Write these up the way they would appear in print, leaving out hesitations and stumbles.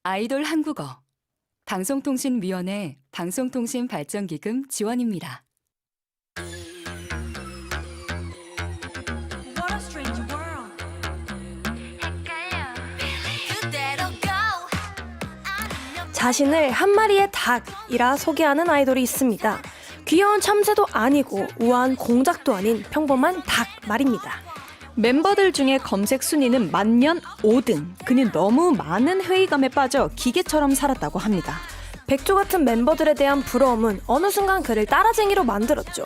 아이돌 한국어 방송통신위원회 방송통신발전기금 지원입니다. What a strange world. 자신을 한 마리의 닭이라 소개하는 아이돌이 있습니다. 귀여운 참새도 아니고 우아한 공작도 아닌 평범한 닭 말입니다. 멤버들 중에 검색 순위는 만년 5등. 그는 너무 많은 회의감에 빠져 기계처럼 살았다고 합니다. 백조 같은 멤버들에 대한 부러움은 어느 순간 그를 따라쟁이로 만들었죠.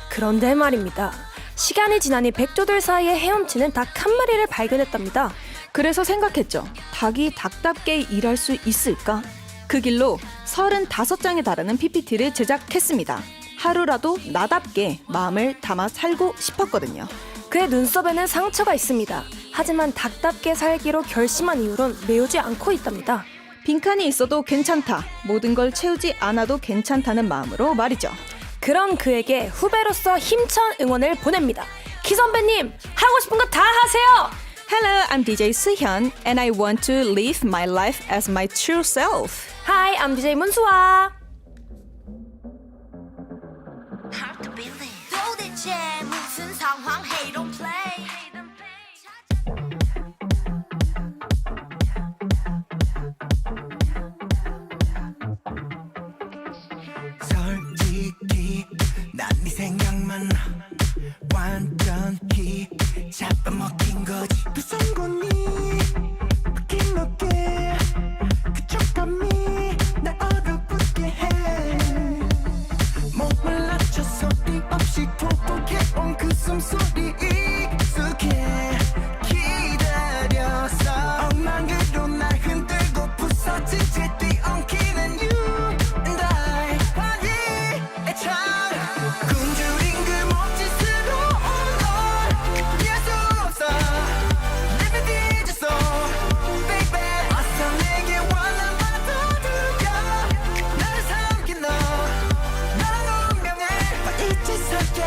그런데 말입니다. 시간이 지나니 백조들 사이에 헤엄치는 닭 한 마리를 발견했답니다. 그래서 생각했죠. 닭이 닭답게 일할 수 있을까? 그 길로 35장에 달하는 PPT를 제작했습니다. 하루라도 나답게 마음을 담아 살고 싶었거든요. 그의 눈썹에는 상처가 있습니다. 하지만 닭답게 살기로 결심한 이후론 메우지 않고 있답니다. 빈칸이 있어도 괜찮다. 모든 걸 채우지 않아도 괜찮다는 마음으로 말이죠. 그런 그에게 후배로서 힘찬 응원을 보냅니다. 키 선배님, 하고 싶은 거 다 하세요! Hello, I'm DJ Suhyun and I want to live my life as my true self. Hi, I'm DJ 문수아. 도대체 무슨 상황? Hey, don't play. 솔직히 난 네 생각만 완전히 잡아먹힌 거지 두성곤이 바뀐 어깨 그 촉감이 날 얼어붙게 해 목을 낮춰 소리 없이 토독해온 그 숨소리 익숙해 기다렸어 엉망으로 날 흔들고 부서진 채 뛰엉키는 you and I 화기애찬 굶주린 그 몸짓으로 널 피할 수 없어 Let me 뒤졌어 baby 어서 내게 원한 받아들여 나를 삼킨 너 넌 운명에 잊혀서게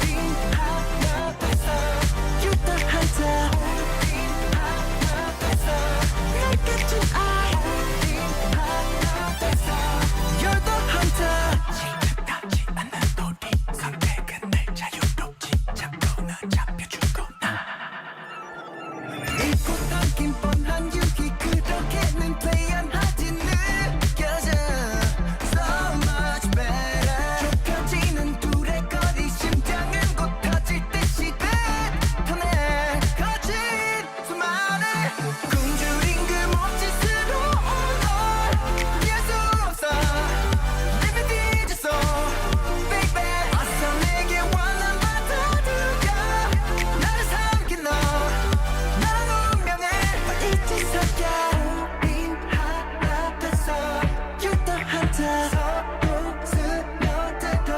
빈 하나 됐어 You the hunter 빈 하나 됐어 날 끝은 I 빈 하나 됐어 You're the hunter 지긋하지 않는 우리 선택은 늘 자유롭지 잡거나 잡혀주거나 잊고 당긴 뻔한 유기 그렇게는 play 안 하지 느껴져 So much better 좁혀지는 둘의 거리 심장은 곧 터질 듯이 뱉어내 거친 수많은 굶주린 그 몸짓으로 널 피할 수 없어 Let me 뒤졌어 baby 어서 내게 원한 받아들여 나를 삼킨 너넌 운명에 잊혀서게 빈 하나 됐어 You're the hunter 서로 스며들어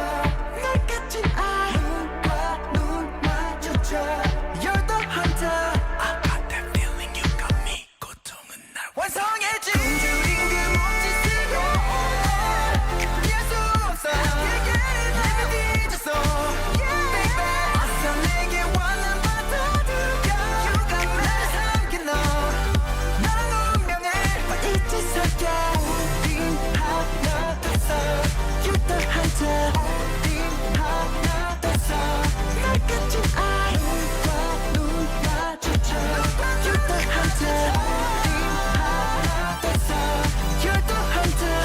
날 같은 I 눈과 눈 마주쳐 You're the hunter I got that feeling you got me 고통은 날 완성해지 굶주린 그 몸짓으로 피할 수 없어 Let me 뒤졌어 baby 어서 내게 원한 받아들여 You got me 날 삼킨 너넌 운명에 잊혀서게 빈 하나 됐어 You the hunter 빈 하나 됐어 날 같은 I 눈과 눈 마주쳐 You the hunter 빈 하나 됐어 You're the hunter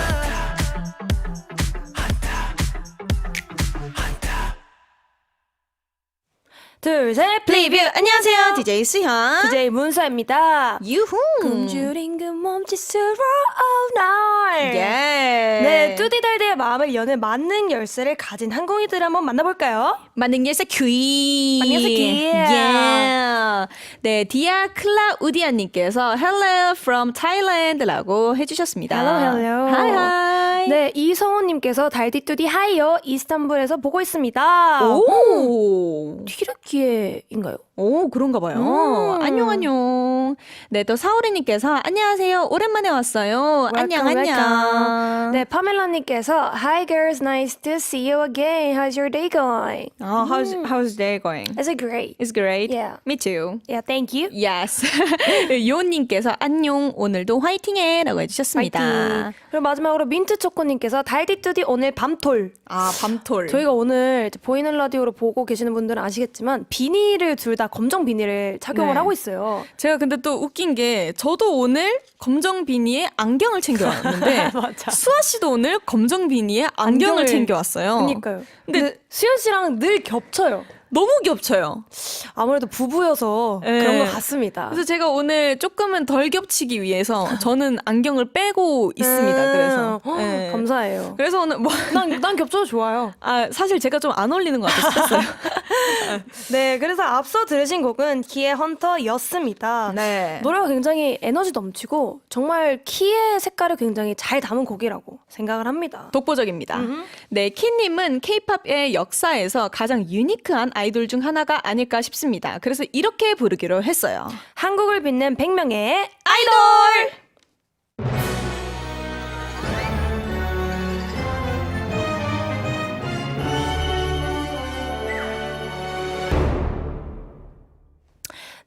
둘, 셋, 리뷰 안녕하세요. DJ 수현. DJ 문수아입니다. 유후. 굶주린 그 몸짓으로 all night. 예. 네, 뚜디달디의 마음을 여는 만능 열쇠를 가진 항공이들을 한번 만나볼까요? 만능 열쇠 퀴. 만능 열쇠 퀴. 예. 네, 디아 클라우디아님께서 Hello from Thailand라고 해주셨습니다. Hello, hello. Hi, hi. 네, 네, 이성호님께서 달디뚜디 하이요. 이스탄불에서 보고 있습니다. 오. 튀르키예인가요? 오, 그런가 봐요. 안녕, 안녕. 네, 또 사오리님께서 안녕하세요. 오랜만에 왔어요. 안녕, Welcome, 안녕. welcome. 네, 파멜라님께서 Hi girls, nice to see you again. How's your day going? How's day going? Is it great? It's great. Yeah. Me too. Yeah, thank you. Yes. 요님께서 안녕. 오늘도 화이팅해라고 해주셨습니다. 파이팅. 그리고 마지막으로 민트초코님께서 달디뚜디 오늘 밤톨. 아, 밤톨. 저희가 오늘 이제 보이는 라디오로 보고 계시는 분들은 아시겠지만 비닐을 둘 다 검정 비닐을 착용을 네. 하고 있어요. 제가 근데 또 웃긴 게 저도 오늘 검정 비니에 안경을 챙겨왔는데 맞아. 수아 씨도 오늘 검정 비니에 안경을 챙겨왔어요. 그러니까요. 근데 수현 씨랑 늘 겹쳐요. 너무 겹쳐요. 아무래도 부부여서 네. 그런 것 같습니다. 그래서 제가 오늘 조금은 덜 겹치기 위해서 저는 안경을 빼고 있습니다. 그래서 네. 감사해요. 그래서 오늘 뭐 난 겹쳐도 좋아요. 아, 사실 제가 좀 안 어울리는 것 같았어요. 네, 그래서 앞서 들으신 곡은 키의 헌터였습니다. 네. 노래가 굉장히 에너지 넘치고 정말 키의 색깔을 굉장히 잘 담은 곡이라고 생각을 합니다. 독보적입니다. 네, 키님은 K-팝의 역사에서 가장 유니크한 아이돌 중 하나가 아닐까 싶습니다. 그래서 이렇게 부르기로 했어요. 한국을 빛낸 100명의 아이돌!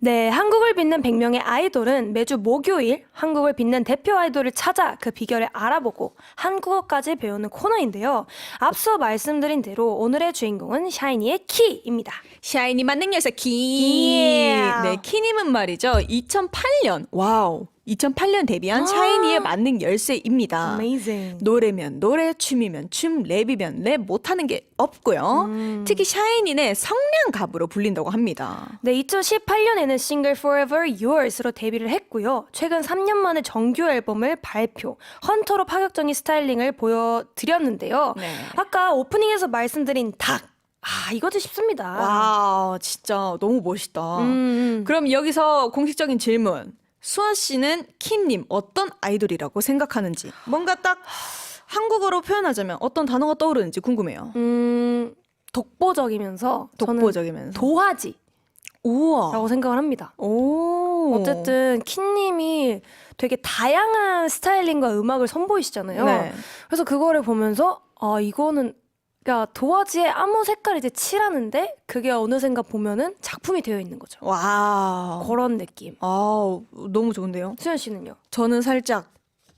네, 한국을 빛낸 100명의 아이돌은 매주 목요일 한국을 빛낸 대표 아이돌을 찾아 그 비결을 알아보고 한국어까지 배우는 코너인데요. 앞서 말씀드린 대로 오늘의 주인공은 샤이니의 키입니다. 샤이니 만능 여사 키. Yeah. 네, 키님은 말이죠. 2008년, 와우. 2008년 데뷔한 샤이니의 만능 열쇠입니다. Amazing. 노래면 노래, 춤이면 춤, 랩이면 랩 못하는 게 없고요. 특히 샤이니는 성량 갑으로 불린다고 합니다. 네, 2018년에는 싱글 Forever Yours로 데뷔를 했고요. 최근 3년 만에 정규 앨범을 발표, 헌터로 파격적인 스타일링을 보여드렸는데요. 네. 아까 오프닝에서 말씀드린 닭. 아, 이거도 쉽습니다. 와, 진짜 너무 멋있다. 음. 그럼 여기서 공식적인 질문. 수아 씨는 키님 어떤 아이돌이라고 생각하는지 뭔가 딱 한국어로 표현하자면 어떤 단어가 떠오르는지 궁금해요. 독보적이면서 독보적이면서. 저는 도화지라고 우와. 생각을 합니다. 오. 어쨌든 키님이 되게 다양한 스타일링과 음악을 선보이시잖아요. 네. 그래서 그거를 보면서 아, 이거는 그러니까 도화지에 아무 색깔 이제 칠하는데 그게 어느샌가 보면은 작품이 되어 있는 거죠. 와. 그런 느낌. 아, 너무 좋은데요. 수현 씨는요? 저는 살짝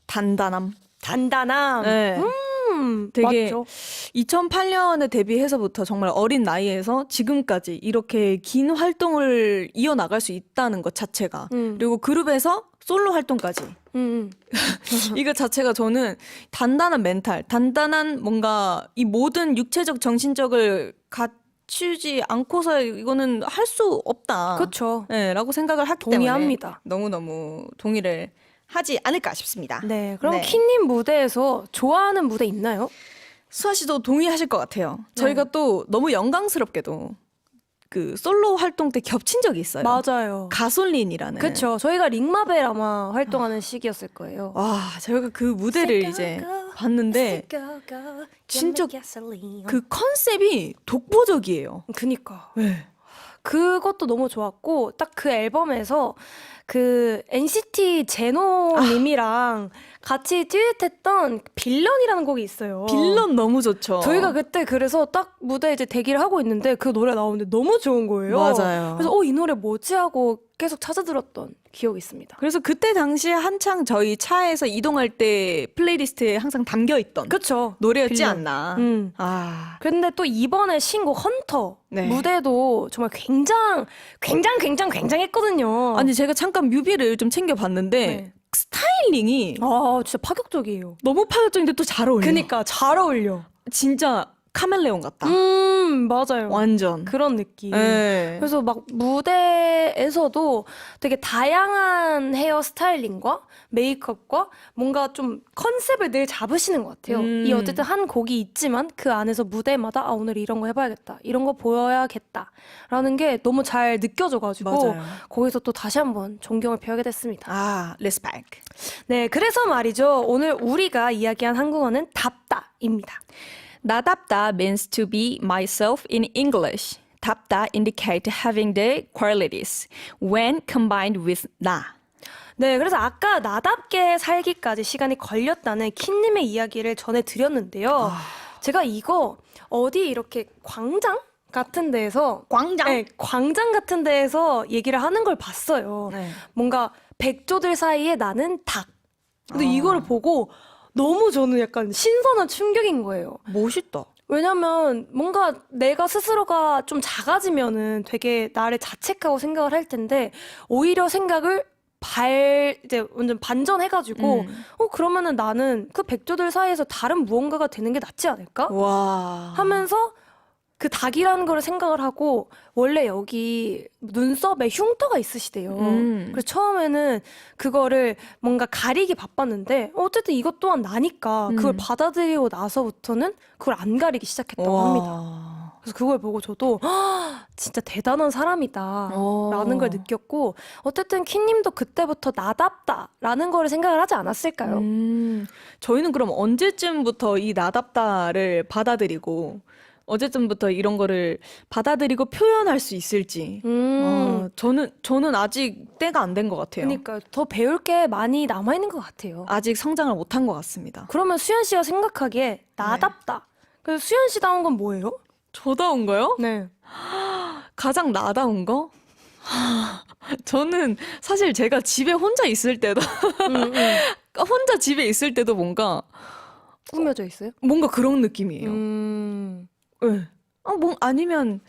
단단함. 단단함. 네. 되게 맞죠. 2008년에 데뷔해서부터 정말 어린 나이에서 지금까지 이렇게 긴 활동을 이어나갈 수 있다는 것 자체가 그리고 그룹에서 솔로 활동까지 이거 자체가 저는 단단한 멘탈, 단단한 뭔가 이 모든 육체적, 정신적을 갖추지 않고서 이거는 할 수 없다. 그렇죠. 네, 라고 생각을 하기 동의합니다. 때문에 너무너무 동의를 하지 않을까 싶습니다. 네. 그럼 네. 키님 무대에서 좋아하는 무대 있나요? 수아 씨도 동의하실 것 같아요. 네. 저희가 또 너무 영광스럽게도 그 솔로 활동 때 겹친 적이 있어요. 맞아요. 가솔린이라는. 그렇죠. 저희가 링마벨 아마 활동하는 시기였을 거예요. 와, 저희가 그 무대를 이제 봤는데 진짜 그 컨셉이 독보적이에요. 그니까. 네. 그것도 너무 좋았고 딱 그 앨범에서 그 NCT 제노님이랑 같이 듀엣했던 빌런이라는 곡이 있어요. 빌런 너무 좋죠. 저희가 그때 그래서 딱 무대 이제 대기를 하고 있는데 그 노래 나오는데 너무 좋은 거예요. 맞아요. 그래서 이 노래 뭐지 하고 계속 찾아 들었던 기억이 있습니다. 그래서 그때 당시에 한창 저희 차에서 이동할 때 플레이리스트에 항상 담겨있던 그쵸. 노래였지 빌런. 않나. 아, 근데 또 이번에 신곡 헌터 네. 무대도 정말 굉장했거든요. 아니 제가 잠깐 뮤비를 좀 챙겨봤는데 네. 스타일링이 아 진짜 파격적이에요. 너무 파격적인데 또 잘 어울려요. 그니까 잘 어울려. 진짜 카멜레온 같다. 맞아요. 완전. 그런 느낌. 네. 그래서 막 무대에서도 되게 다양한 헤어 스타일링과 메이크업과 뭔가 좀 컨셉을 늘 잡으시는 것 같아요. 이 어쨌든 한 곡이 있지만 그 안에서 무대마다 오늘 이런 거 해봐야겠다. 이런 거 보여야겠다. 라는 게 너무 잘 느껴져가지고 맞아요. 거기서 또 다시 한번 존경을 표하게 됐습니다. 아, 리스펙. 네, 그래서 말이죠. 오늘 우리가 이야기한 한국어는 답다입니다. 나답다 means to be myself in English. 답다 indicate having the qualities when combined with 나. 네, 그래서 아까 나답게 살기까지 시간이 걸렸다는 킨님의 이야기를 전해드렸는데요. 제가 이거 어디 이렇게 광장 같은 데에서 광장? 네, 광장 같은 데에서 얘기를 하는 걸 봤어요. 네. 뭔가 백조들 사이에 나는 닭. 근데 이거를 보고 너무 저는 약간 신선한 충격인 거예요. 멋있다. 왜냐면 뭔가 내가 스스로가 좀 작아지면은 되게 나를 자책하고 생각을 할 텐데 오히려 생각을 이제 완전 반전해가지고 그러면은 나는 그 백조들 사이에서 다른 무언가가 되는 게 낫지 않을까? 와. 하면서 그 닭이라는 거를 생각을 하고 원래 여기 눈썹에 흉터가 있으시대요. 그래서 처음에는 그거를 뭔가 가리기 바빴는데 어쨌든 이것 또한 나니까 그걸 받아들이고 나서부터는 그걸 안 가리기 시작했다고 합니다. 그래서 그걸 보고 저도 진짜 대단한 사람이다 라는 걸 느꼈고 어쨌든 킨님도 그때부터 나답다라는 거를 생각을 하지 않았을까요? 저희는 그럼 언제쯤부터 이 나답다를 받아들이고 언제쯤부터 이런 거를 받아들이고 표현할 수 있을지 저는 아직 때가 안 된 것 같아요. 그러니까 더 배울 게 많이 남아있는 것 같아요. 아직 성장을 못한 것 같습니다. 그러면 수현 씨가 생각하기에 나답다. 그래서 수현 씨다운 건 뭐예요? 저다운 거요? 네. 가장 나다운 거? 저는 사실 제가 집에 혼자 있을 때도 혼자 집에 있을 때도 뭔가 꾸며져 있어요? 그런 느낌이에요. 네. 아니면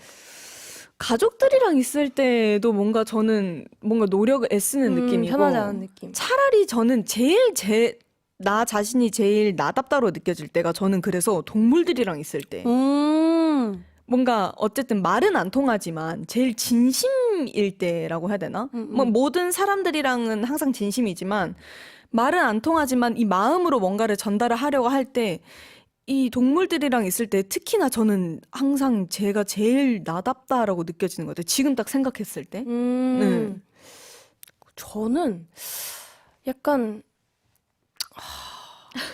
가족들이랑 있을 때도 뭔가 저는 뭔가 노력을 애쓰는 느낌이고 편하지 않은 느낌. 차라리 저는 나 자신이 제일 나답다로 느껴질 때가 저는 그래서 동물들이랑 있을 때 뭔가 어쨌든 말은 안 통하지만 제일 진심일 때라고 해야 되나? 뭐 모든 사람들이랑은 항상 진심이지만 말은 안 통하지만 이 마음으로 뭔가를 전달을 하려고 할 때 이 동물들이랑 있을 때 특히나 저는 항상 제가 제일 나답다라고 느껴지는 것 같아요. 지금 딱 생각했을 때. 네. 저는 약간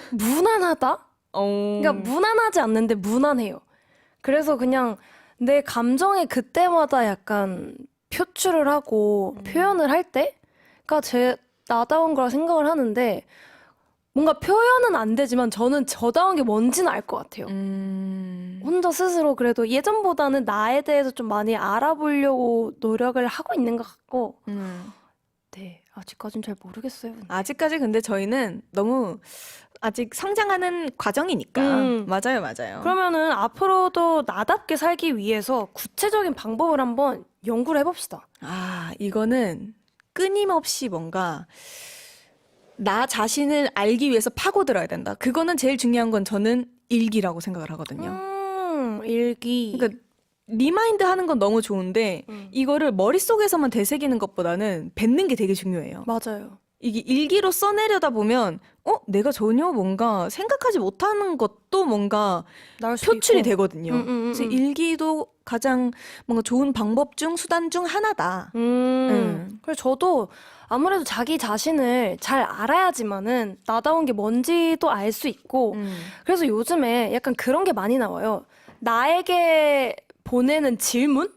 무난하다? 그러니까 무난하지 않는데 무난해요. 그래서 그냥 내 감정에 그때마다 약간 표출을 하고 표현을 할 때가 제 나다운 거라 생각을 하는데 뭔가 표현은 안 되지만 저는 저다운 게 뭔지는 알 것 같아요. 혼자 스스로 그래도 예전보다는 나에 대해서 좀 많이 알아보려고 노력을 하고 있는 것 같고 네, 아직까진 잘 모르겠어요. 아직까지 근데 저희는 너무 아직 성장하는 과정이니까. 맞아요. 그러면은 앞으로도 나답게 살기 위해서 구체적인 방법을 한번 연구를 해봅시다. 이거는 끊임없이 뭔가 나 자신을 알기 위해서 파고들어야 된다. 그거는 제일 중요한 건 저는 일기라고 생각을 하거든요. 일기. 그러니까 리마인드 하는 건 너무 좋은데 이거를 머릿속에서만 되새기는 것보다는 뱉는 게 되게 중요해요. 맞아요. 이게 일기로 써내려다 보면 내가 전혀 뭔가 생각하지 못하는 것도 뭔가 나올 수도 표출이 있고. 되거든요. 그래서 일기도 가장 뭔가 좋은 방법 중 수단 중 하나다. 그래서 저도 아무래도 자기 자신을 잘 알아야지만은 나다운 게 뭔지도 알 수 있고 그래서 요즘에 약간 그런 게 많이 나와요. 나에게 보내는 질문?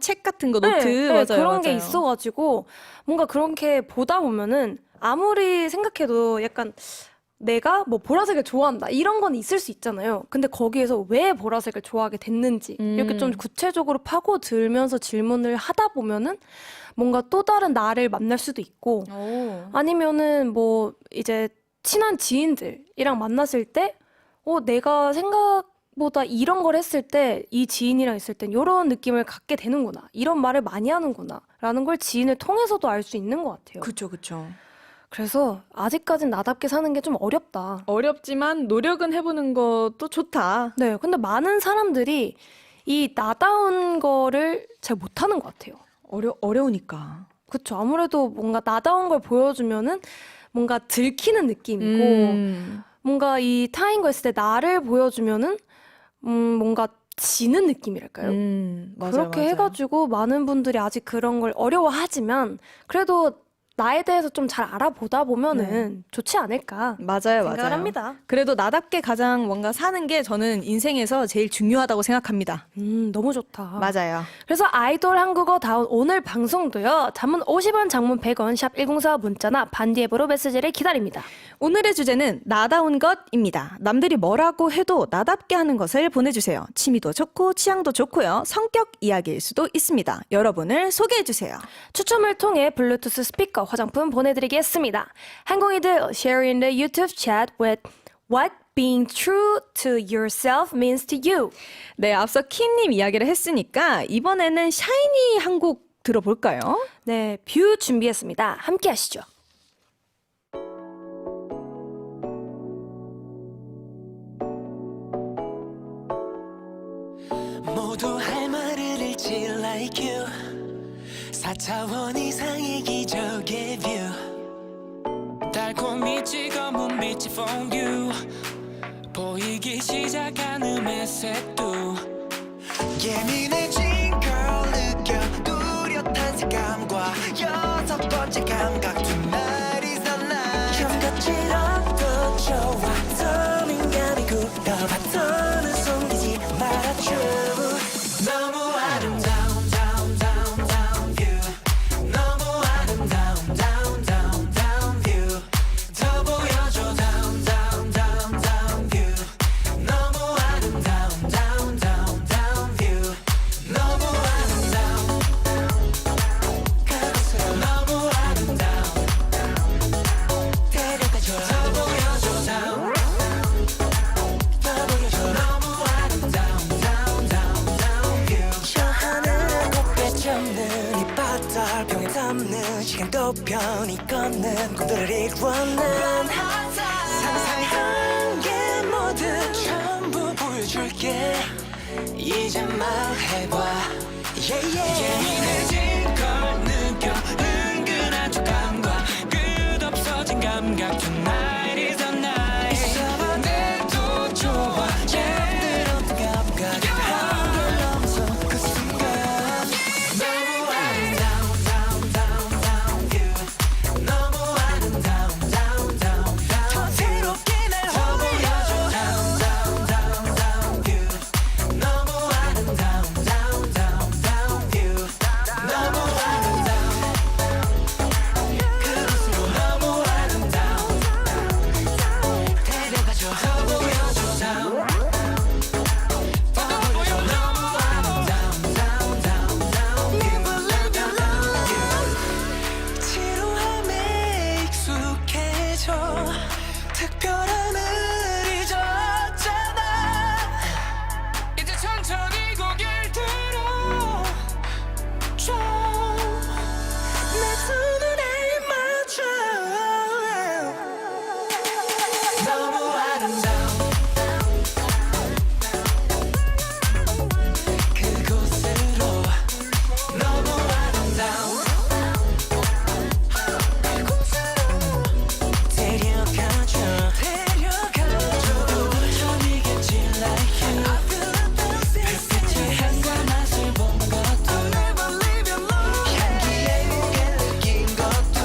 책 같은 거 노트 네, 맞아요. 그런 게 맞아요. 있어가지고 뭔가 그렇게 보다 보면은 아무리 생각해도 약간 내가 뭐 보라색을 좋아한다 이런 건 있을 수 있잖아요. 근데 거기에서 왜 보라색을 좋아하게 됐는지 이렇게 좀 구체적으로 파고들면서 질문을 하다 보면은 뭔가 또 다른 나를 만날 수도 있고 아니면은 뭐 이제 친한 지인들이랑 만났을 때 내가 생각보다 이런 걸 했을 때 이 지인이랑 있을 땐 이런 느낌을 갖게 되는구나 이런 말을 많이 하는구나 라는 걸 지인을 통해서도 알 수 있는 것 같아요. 그쵸. 그래서 아직까진 나답게 사는 게 좀 어렵다. 어렵지만 노력은 해보는 것도 좋다. 네, 근데 많은 사람들이 이 나다운 거를 잘 못하는 것 같아요. 어려우니까. 그쵸. 아무래도 뭔가 나다운 걸 보여주면은 뭔가 들키는 느낌이고, 뭔가 이 타인거 있을 때 나를 보여주면은, 뭔가 지는 느낌이랄까요? 맞아요, 그렇게 맞아요. 해가지고 많은 분들이 아직 그런 걸 어려워하지만, 그래도 나에 대해서 좀 잘 알아보다 보면은 좋지 않을까 맞아요, 생각을 맞아요. 합니다. 그래도 나답게 가장 뭔가 사는 게 저는 인생에서 제일 중요하다고 생각합니다. 너무 좋다. 맞아요. 그래서 아이돌 한국어 다운 오늘 방송도요. 단문 50원, 장문 100원, 샵 1045 문자나 반디 앱으로 메시지를 기다립니다. 오늘의 주제는 나다운 것입니다. 남들이 뭐라고 해도 나답게 하는 것을 보내주세요. 취미도 좋고 취향도 좋고요. 성격 이야기일 수도 있습니다. 여러분을 소개해주세요. 추첨을 통해 블루투스 스피커 화장품 보내드리겠습니다. 항공이들 sharing the YouTube chat with what being true to yourself means to you. 네, 앞서 킴님 이야기를 했으니까 이번에는 샤이니 한 곡 들어볼까요? 네, 뷰 준비했습니다. 함께 하시죠. 모두 할 말을 잃지 like you 4차원 이상의 기적의 뷰 달콤히 찍어본 빛이 for you 보이기 시작한 음의 색도 예민해진 걸 느껴 뚜렷한 색감과 여섯 번째 감각 Tonight is the night 감각질어도 좋아 더 민감히 굴러봐 더는 숨기지 말아줘 너무 아름다운 down down down view 너무 아름다운 down down down view 더 보여줘 down down down down view 너무 아름다운 down down down view 너무 아름다운 그곳으로 너무 아름다운 데려가줘 더 보여줘 down 더 보여줘 너무 아름다운 down down down view 저 하늘은 꽃배점 눈이 바닥병에 담는 시간도 편히 걷는 꿈들을 이루어낸 상상한 게 모두 전부 보여줄게 이제 말해봐 예민해진 걸 느껴 은근한 촉감과 끝없어진 감각 Tonight is the night 있어봐도 좋아 잠들 없는 감각 한결 넘어서 그 순간 너무 아름다운 down down down view 너무 아름다운 down down down 더 새롭게 날 보여줘 down down down down view 너무 아름다운 down down down view 너무 아름다운 그곳으로 너무 아름다운 데려가줘 더 보여줘 down 더 보여줘 너무 아름다운 down down down view 지루함에 익숙해져 특별함을 잊었잖아 이제 천천히 고개를 들어줘 내 두 눈에 맞춰 너무 아름다운 그곳으로 너무 아름다운 그곳으로 데려가줘 처음이겠지 like you 별빛의 향과 맛을 본 것도 향기에 무게 느낀 것도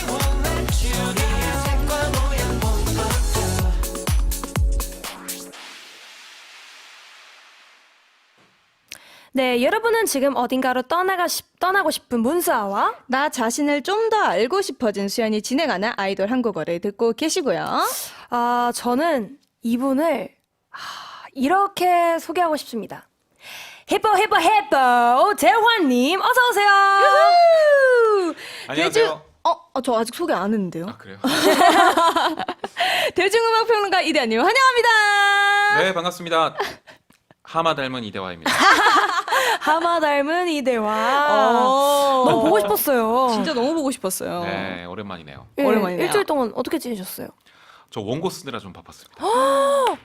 우리의 색과 모양 본 것도 네, 여러분은 지금 어딘가로 떠나고 싶은 문수아와 나 자신을 좀 더 알고 싶어진 수연이 진행하는 아이돌 한국어를 듣고 계시고요. 저는 이분을 이렇게 소개하고 싶습니다. 해보 재환님 어서 오세요. 안녕하세요. 저 아직 소개 안 했는데요. 아, 그래요? 대중음악평론가 이대환님 환영합니다. 네, 반갑습니다. 하마 닮은 이대화입니다. 하마 닮은 이대화. 너무 보고 싶었어요. 진짜 너무 보고 싶었어요. 네, 오랜만이네요. 예, 오랜만이네요. 일주일 동안 어떻게 지내셨어요? 저 원고 쓰느라 좀 바빴습니다.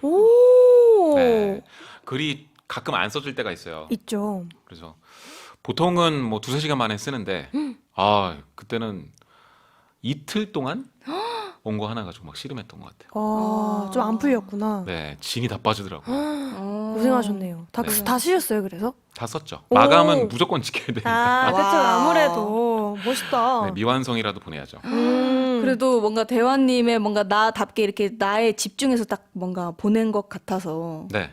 오. 네. 글이 가끔 안 써질 때가 있어요. 있죠. 그래서 보통은 뭐 2-3시간 만에 쓰는데 그때는 이틀 동안 원고 하나 가지고 막 씨름했던 것 같아요. 좀 안 풀렸구나. 네, 진이 다 빠지더라고요. 고생하셨네요. 다 네. 쓰셨어요, 그래서? 다 썼죠. 오. 마감은 무조건 지켜야 되니까. 그쵸. 와. 아무래도 멋있다. 네, 미완성이라도 보내야죠. 그래도 뭔가 대화님의 뭔가 나답게 이렇게 나에 집중해서 딱 뭔가 보낸 것 같아서. 네.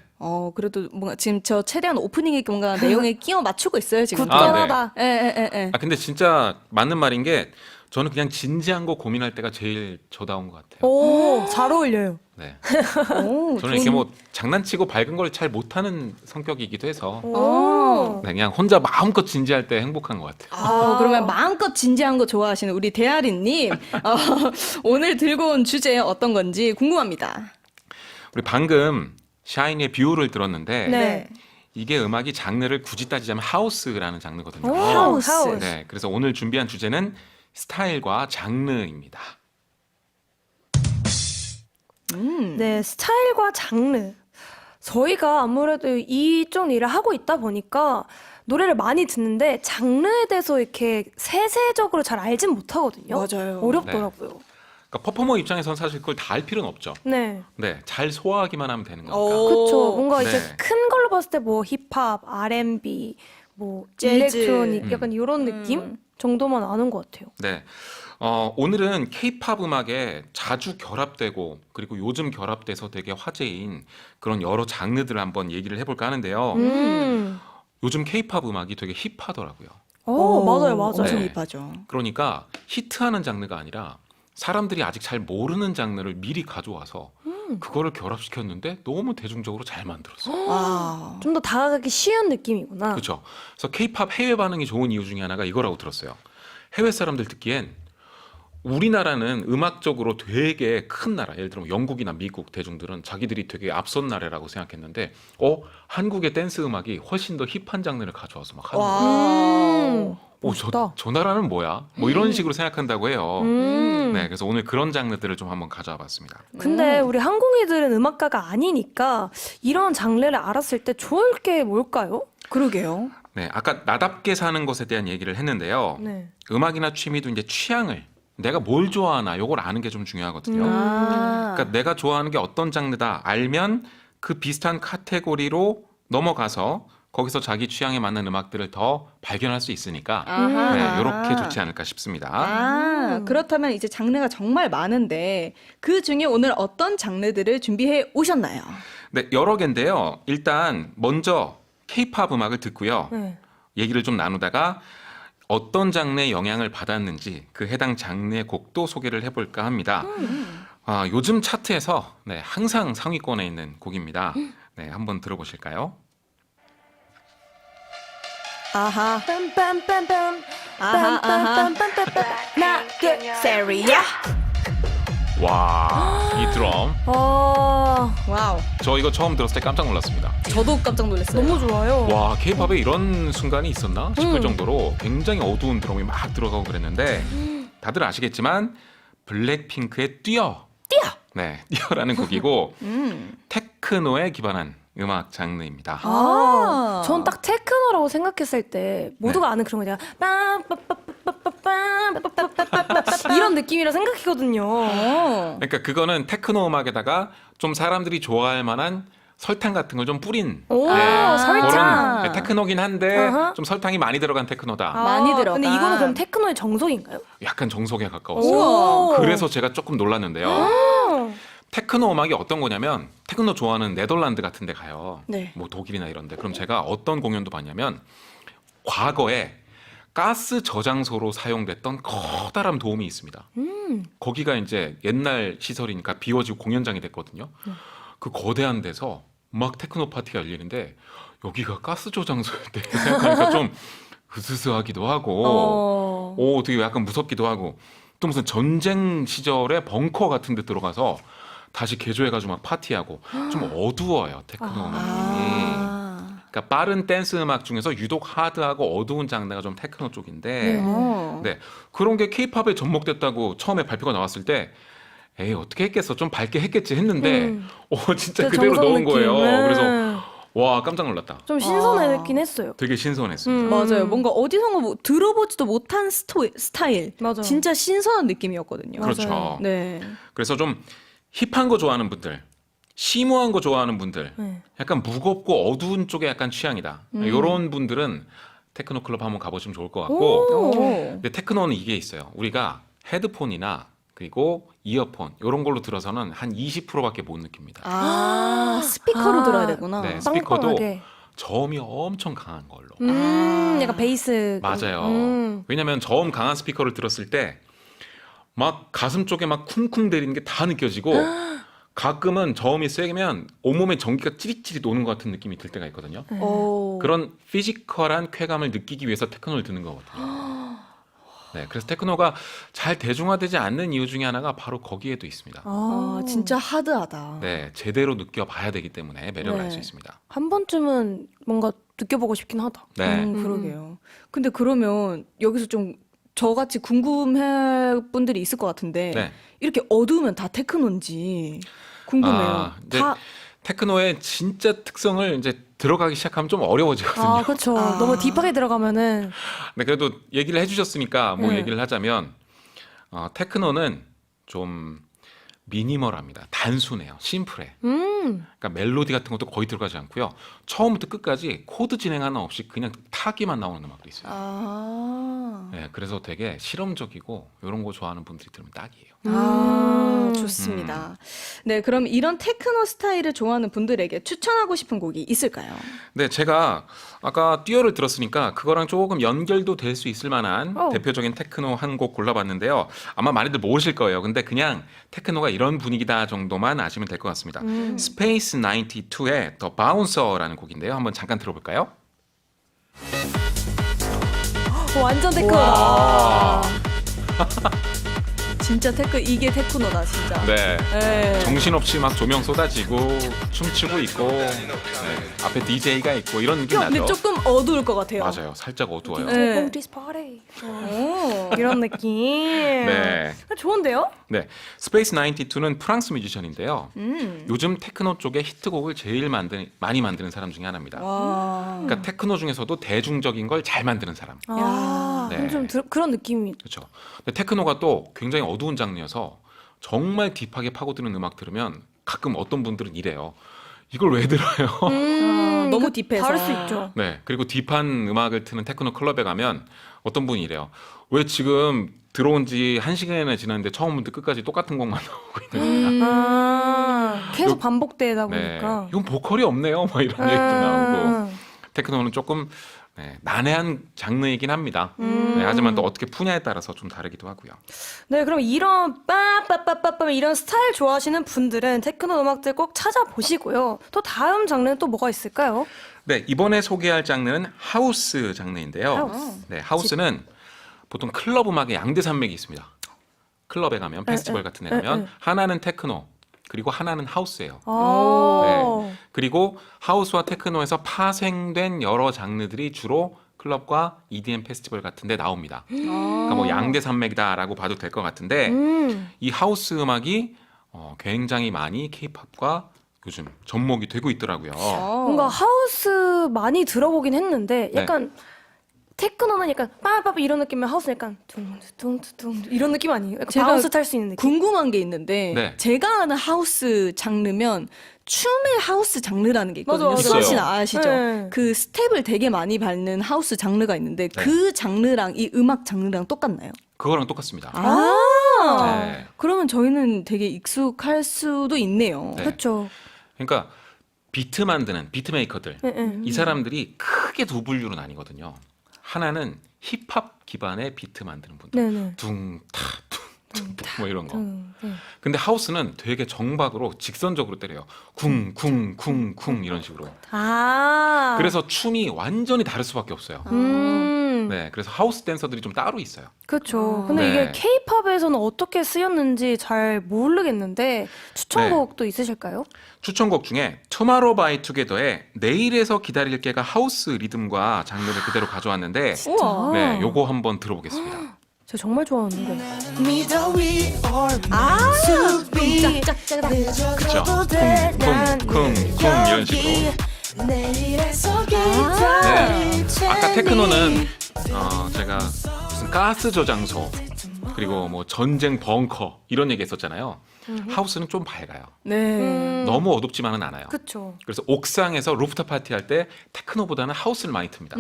그래도 뭔가 지금 저 최대한 오프닝에 뭔가 내용에 끼워 맞추고 있어요 지금. 굳건하다. 예. 근데 진짜 맞는 말인 게 저는 그냥 진지한 거 고민할 때가 제일 저다운 것 같아요. 오, 잘 어울려요. 네. 오, 저는 이렇게 뭐 장난치고 밝은 걸 잘 못하는 성격이기도 해서 오. 네, 그냥 혼자 마음껏 진지할 때 행복한 것 같아요. 그러면 마음껏 진지한 거 좋아하시는 우리 대아리님 오늘 들고 온 주제 어떤 건지 궁금합니다. 우리 방금 샤이니의 뷰를 들었는데 네. 이게 음악이 장르를 굳이 따지자면 하우스라는 장르거든요. 하우스. 네, 그래서 오늘 준비한 주제는 스타일과 장르입니다. 네, 스타일과 장르. 저희가 아무래도 이쪽 일을 하고 있다 보니까 노래를 많이 듣는데 장르에 대해서 이렇게 세세적으로 잘 알진 못하거든요. 맞아요. 어렵더라고요. 그러니까 퍼포머 입장에서는 사실 그걸 다 알 필요는 없죠. 네. 네, 잘 소화하기만 하면 되는 거니까. 그쵸. 뭔가 네. 이제 큰 걸로 봤을 때 뭐 힙합, R&B, 뭐 재즈. 일렉트로닉 약간 이런 느낌 정도만 아는 것 같아요. 네. 오늘은 케이팝 음악에 자주 결합되고 그리고 요즘 결합돼서 되게 화제인 그런 여러 장르들을 한번 얘기를 해볼까 하는데요. 요즘 케이팝 음악이 되게 힙하더라고요. 맞아요, 맞아요. 엄청 네. 힙하죠. 그러니까 히트하는 장르가 아니라 사람들이 아직 잘 모르는 장르를 미리 가져와서 그거를 결합시켰는데 너무 대중적으로 잘 만들었어요. 와. 좀 더 다가가기 쉬운 느낌이구나. 그렇죠. 그래서 케이팝 해외 반응이 좋은 이유 중에 하나가 이거라고 들었어요. 해외 사람들 듣기엔 우리나라는 음악적으로 되게 큰 나라, 예를 들면 영국이나 미국 대중들은 자기들이 되게 앞선 나라라고 생각했는데 한국의 댄스 음악이 훨씬 더 힙한 장르를 가져와서 막 하는 거예요. 멋있다. 저 나라는 뭐야? 뭐 이런 식으로 생각한다고 해요. 음. 네, 그래서 오늘 그런 장르들을 좀 한번 가져와 봤습니다. 근데 우리 한국인들은 음악가가 아니니까 이런 장르를 알았을 때 좋을 게 뭘까요? 그러게요. 네, 아까 나답게 사는 것에 대한 얘기를 했는데요. 네. 음악이나 취미도 이제 취향을 내가 뭘 좋아하나 요걸 아는 게 좀 중요하거든요. 그러니까 내가 좋아하는 게 어떤 장르다 알면 그 비슷한 카테고리로 넘어가서 거기서 자기 취향에 맞는 음악들을 더 발견할 수 있으니까 네, 이렇게 좋지 않을까 싶습니다. 그렇다면 이제 장르가 정말 많은데 그 중에 오늘 어떤 장르들을 준비해 오셨나요? 네, 여러 개인데요. 일단 먼저 K-팝 음악을 듣고요. 네. 얘기를 좀 나누다가 어떤 장르의 영향을 받았는지 그 해당 장르의 곡도 소개를 해볼까 합니다. 요즘 차트에서 네, 항상 상위권에 있는 곡입니다. 네, 한번 들어보실까요? 아하. 빰빰빰빰. 아하, 아하. 빰빰빰빰빰. 하나, 둘, 세리야. 와, 이 드럼. 와우. 저 이거 처음 들었을 때 깜짝 놀랐습니다. 저도 깜짝 놀랐어요. 너무 좋아요. 와, K-팝에 이런 순간이 있었나 싶을 정도로 굉장히 어두운 드럼이 막 들어가고 그랬는데 다들 아시겠지만 블랙핑크의 뛰어. 네, 뛰어라는 곡이고 테크노에 기반한 음악 장르입니다. 전 딱 테크노라고 생각했을 때 모두가 아는 그런 거 있잖아. 빰빰빰빰빰빰빰빰빰빰빰빰 이런 느낌이라 생각했거든요. 그러니까 그거는 테크노 음악에다가 좀 사람들이 좋아할 만한 설탕 같은 걸 좀 뿌린 설탕. 그런 네, 테크노긴 한데 어허. 좀 설탕이 많이 들어간 테크노다. 많이 들어가. 근데 이거는 그럼 테크노의 정석인가요? 약간 정석에 가까웠어요. 우와. 그래서 제가 조금 놀랐는데요. 테크노 음악이 어떤 거냐면 테크노 좋아하는 네덜란드 같은 데 가요. 네. 뭐 독일이나 이런 데. 그럼 제가 어떤 공연도 봤냐면 과거에 가스 저장소로 사용됐던 커다란 도움이 있습니다. 거기가 이제 옛날 시설이니까 비워지고 공연장이 됐거든요. 그 거대한 데서 막 테크노 파티가 열리는데 여기가 가스 저장소였대 생각하니까 좀 으스스하기도 하고 되게 약간 무섭기도 하고 또 무슨 전쟁 시절에 벙커 같은 데 들어가서 다시 개조해가지고 막 파티하고 좀 어두워요 테크노 음악이. 그러니까 빠른 댄스 음악 중에서 유독 하드하고 어두운 장르가 좀 테크노 쪽인데 어. 네, 그런 게 케이팝에 접목됐다고 처음에 발표가 나왔을 때 에이 어떻게 했겠어 좀 밝게 했겠지 했는데 진짜 그 그대로 정성 넣은 느낌. 거예요. 네. 그래서 와 깜짝 놀랐다. 좀 신선했긴 했어요. 되게 신선했습니다. 맞아요. 뭔가 어디선가 뭐 들어보지도 못한 스타일. 맞아. 진짜 신선한 느낌이었거든요. 그렇죠. 네. 그래서 좀 힙한 거 좋아하는 분들, 심오한 거 좋아하는 분들, 네. 약간 무겁고 어두운 쪽에 약간 취향이다. 이런 분들은 테크노 클럽 한번 가보시면 좋을 것 같고. 오. 근데 테크노는 이게 있어요. 우리가 헤드폰이나 그리고 이어폰 이런 걸로 들어서는 한 20%밖에 못 느낍니다. 스피커로 아. 들어야 되구나. 네, 스피커도 빵빵하게. 저음이 엄청 강한 걸로. 약간 베이스. 맞아요. 음. 왜냐하면 저음 강한 스피커를 들었을 때 막 가슴 쪽에 막 쿵쿵 대리는 게 다 느껴지고 가끔은 저음이 세면 온몸에 전기가 찌릿찌릿 오는 것 같은 느낌이 들 때가 있거든요. 오. 그런 피지컬한 쾌감을 느끼기 위해서 테크노를 듣는 거거든요. 네, 그래서 테크노가 잘 대중화되지 않는 이유 중에 하나가 바로 거기에도 있습니다. 아, 진짜 하드하다. 네, 제대로 느껴봐야 되기 때문에 매력을 네. 알 수 있습니다. 한 번쯤은 뭔가 느껴보고 싶긴 하다. 네, 그러게요. 근데 그러면 여기서 좀 저같이 궁금해 분들이 있을 것 같은데 네. 이렇게 어두우면 다 테크노인지 궁금해요. 아, 이제 다- 테크노의 진짜 특성을 이제 들어가기 시작하면 좀 어려워지거든요. 아, 그렇죠. 아. 너무 딥하게 들어가면은 네, 그래도 얘기를 해주셨으니까 뭐 네. 얘기를 하자면 테크노는 좀 미니멀합니다. 단순해요. 심플해. 그러니까 멜로디 같은 것도 거의 들어가지 않고요. 처음부터 끝까지 코드 진행 하나 없이 그냥 타기만 나오는 음악도 있어요. 아, 네, 그래서 되게 실험적이고 이런 거 좋아하는 분들이 들으면 딱이에요. 좋습니다. 네, 그럼 이런 테크노 스타일을 좋아하는 분들에게 추천하고 싶은 곡이 있을까요? 네, 제가 아까 듀얼을 들었으니까 그거랑 조금 연결도 될 수 있을 만한 대표적인 테크노 한 곡 골라봤는데요. 아마 많이들 모르실 거예요. 근데 그냥 테크노가 이런 분위기다 정도만 아시면 될 것 같습니다. 스페이스 92의 더 바운서라는 곡인데요. 한번 잠깐 들어볼까요? 완전 테크노다. 진짜 이게 테크노다, 진짜. 네. 네. 정신없이 막 조명 쏟아지고 춤추고 있고 앞에 DJ가 있고 이런 느낌 근데 나죠? 조금 어두울 것 같아요. 맞아요. 살짝 어두워요. 네. 디스 파티. 오. 이런 느낌. 네. 좋은데요? 네. 스페이스 92는 프랑스 뮤지션인데요. 요즘 테크노 쪽에 히트곡을 제일 많이 만드는 사람 중에 하나입니다. 와. 그러니까 테크노 중에서도 대중적인 걸 잘 만드는 사람. 아, 네. 좀 그런 느낌이. 그렇죠. 근데 테크노가 또 굉장히 어두운 장르여서 정말 딥하게 파고드는 음악 들으면 가끔 어떤 분들은 이래요. 이걸 왜 들어요? 너무 딥해서. 다를 수 있죠. 네. 그리고 딥한 음악을 트는 테크노 클럽에 가면 어떤 분이 이래요. 왜 지금 들어온 지 1시간이나 지났는데 처음부터 끝까지 똑같은 곡만 나오고 있는 거야. 계속 요- 반복되다 네. 보니까. 이건 보컬이 없네요. 막 이런 얘기도 나오고. 테크노는 조금 난해한 장르이긴 합니다. 네, 하지만 또 어떻게 푸냐에 따라서 좀 다르기도 하고요. 네, 그럼 이런 빠빠빠빠빠 이런 스타일 좋아하시는 분들은 테크노 음악들 꼭 찾아보시고요. 또 다음 장르는 또 뭐가 있을까요? 네, 이번에 소개할 장르는 하우스 장르인데요. 하우스. 네, 하우스는 보통 클럽 음악의 양대 산맥이 있습니다. 클럽에 가면 페스티벌 같은 데 가면 하나는 테크노 그리고 하나는 하우스예요. 네. 그리고 하우스와 테크노에서 파생된 여러 장르들이 주로 클럽과 EDM 페스티벌 같은 데 나옵니다. 그러니까 뭐 양대 산맥이다라고 봐도 될 것 같은데 이 하우스 음악이 굉장히 많이 케이팝과 요즘 접목이 되고 있더라고요. 뭔가 하우스 많이 들어보긴 했는데 네. 약간 테크노는 약간 빠빠빠 이런 느낌이면 하우스는 약간 둥둥둥둥 이런 느낌 아니에요? 약간 제가 바운스 탈 수 있는 느낌. 궁금한 게 있는데 네. 제가 아는 하우스 장르면 춤의 하우스 장르라는 게 있거든요. 맞아, 맞아. 수아 씨는 있어요. 아시죠? 네. 그 스텝을 되게 많이 밟는 하우스 장르가 있는데 그 장르랑 이 음악 장르랑 똑같나요? 그거랑 똑같습니다. 네. 그러면 저희는 되게 익숙할 수도 있네요. 네. 그렇죠. 그러니까 비트 만드는 비트메이커들 이 사람들이 크게 두 분류로 나뉘거든요. 하나는 힙합 기반의 비트 만드는 분들, 네네. 둥타 둥둥 뭐 이런 거. 네. 근데 하우스는 되게 정박으로 직선적으로 때려요. 쿵쿵쿵쿵 이런 식으로. 아. 그래서 춤이 완전히 다를 수밖에 없어요. 음. 네, 그래서 하우스 댄서들이 좀 따로 있어요. 그렇죠. 근데 네. 이게 K-팝에서는 어떻게 쓰였는지 잘 모르겠는데 추천곡도 있으실까요? 추천곡 중에 투마로우 바이 투게더의 내일에서 기다릴게가 하우스 리듬과 장르를 그대로 가져왔는데 우와. 네, 요거 한번 들어보겠습니다. 제가 정말 좋아하는 노래. 미더위 얼마 숲이 그쵸? 쿵쿵쿵쿵 이런 식으로. 내일에서 네. 아까 테크노는 제가 무슨 가스 저장소 그리고 뭐 전쟁 벙커 이런 얘기 했었잖아요. 하우스는 좀 밝아요. 네. 너무 어둡지만은 않아요. 그렇죠. 그래서 옥상에서 루프탑 파티 할 때 테크노보다는 하우스를 많이 틉니다.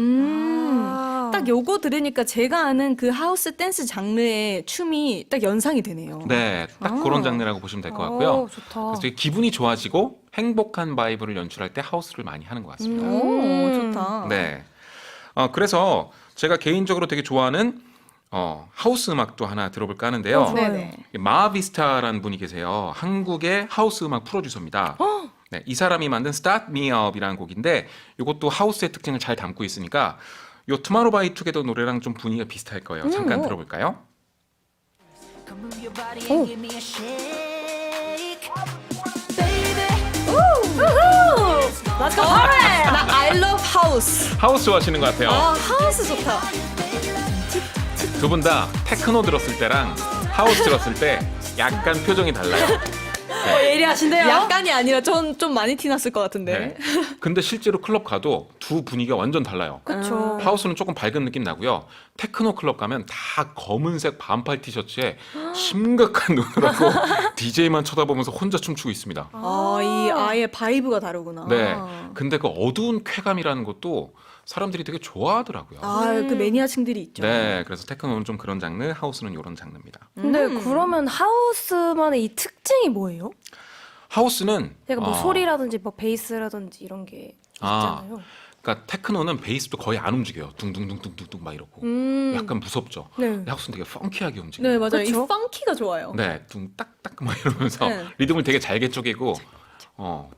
딱 요거 들으니까 제가 아는 그 하우스 댄스 장르의 춤이 딱 연상이 되네요. 네, 딱 그런 장르라고 보시면 될 것 같고요. 좋다. 그래서 되게 기분이 좋아지고 행복한 바이브를 연출할 때 하우스를 많이 하는 것 같습니다. 오, 좋다. 네. 그래서 제가 개인적으로 되게 좋아하는 하우스 음악도 하나 들어볼까 하는데요. 좋아요. 네네. 마비스타라는 분이 계세요. 한국의 하우스 음악 프로듀서입니다. 네, 이 사람이 만든 Start Me Up이라는 곡인데 이것도 하우스의 특징을 잘 담고 있으니까 요 투마로우 바이 투게더 노래랑 좀 분위기가 비슷할 거예요. 잠깐 들어볼까요? Come move your body and give me a shake. Let's go. 나 I love house. 하우스 좋아하시는 것 같아요. 하우스 좋다. 두 분 다 테크노 들었을 때랑 하우스 들었을 때 약간 표정이 달라요. 예리하신데요? 약간이 아니라 전 좀 많이 티났을 것 같은데. 네. 근데 실제로 클럽 가도 두 분위기가 완전 달라요. 그렇죠. 하우스는 조금 밝은 느낌 나고요. 테크노 클럽 가면 다 검은색 반팔 티셔츠에 심각한 눈을 하고 DJ만 쳐다보면서 혼자 춤추고 있습니다. 이 아예 바이브가 다르구나. 네. 근데 그 어두운 쾌감이라는 것도 사람들이 되게 좋아하더라고요. 그 매니아층들이 있죠. 네. 그래서 테크노는 좀 그런 장르, 하우스는 이런 장르입니다. 근데 그러면 하우스만의 이 특징이 뭐예요? 하우스는 제가 뭐 소리라든지 뭐 베이스라든지 이런 게 있잖아요. 그러니까 테크노는 베이스도 거의 안 움직여요. 둥둥둥둥둥 막 이러고. 약간 무섭죠. 네. 근데 하우스는 되게 펑키하게 움직여요. 네, 맞아요. 그쵸? 이 펑키가 좋아요. 네, 둥딱딱 막 이러면서 네. 리듬을 되게 잘게 쪼개고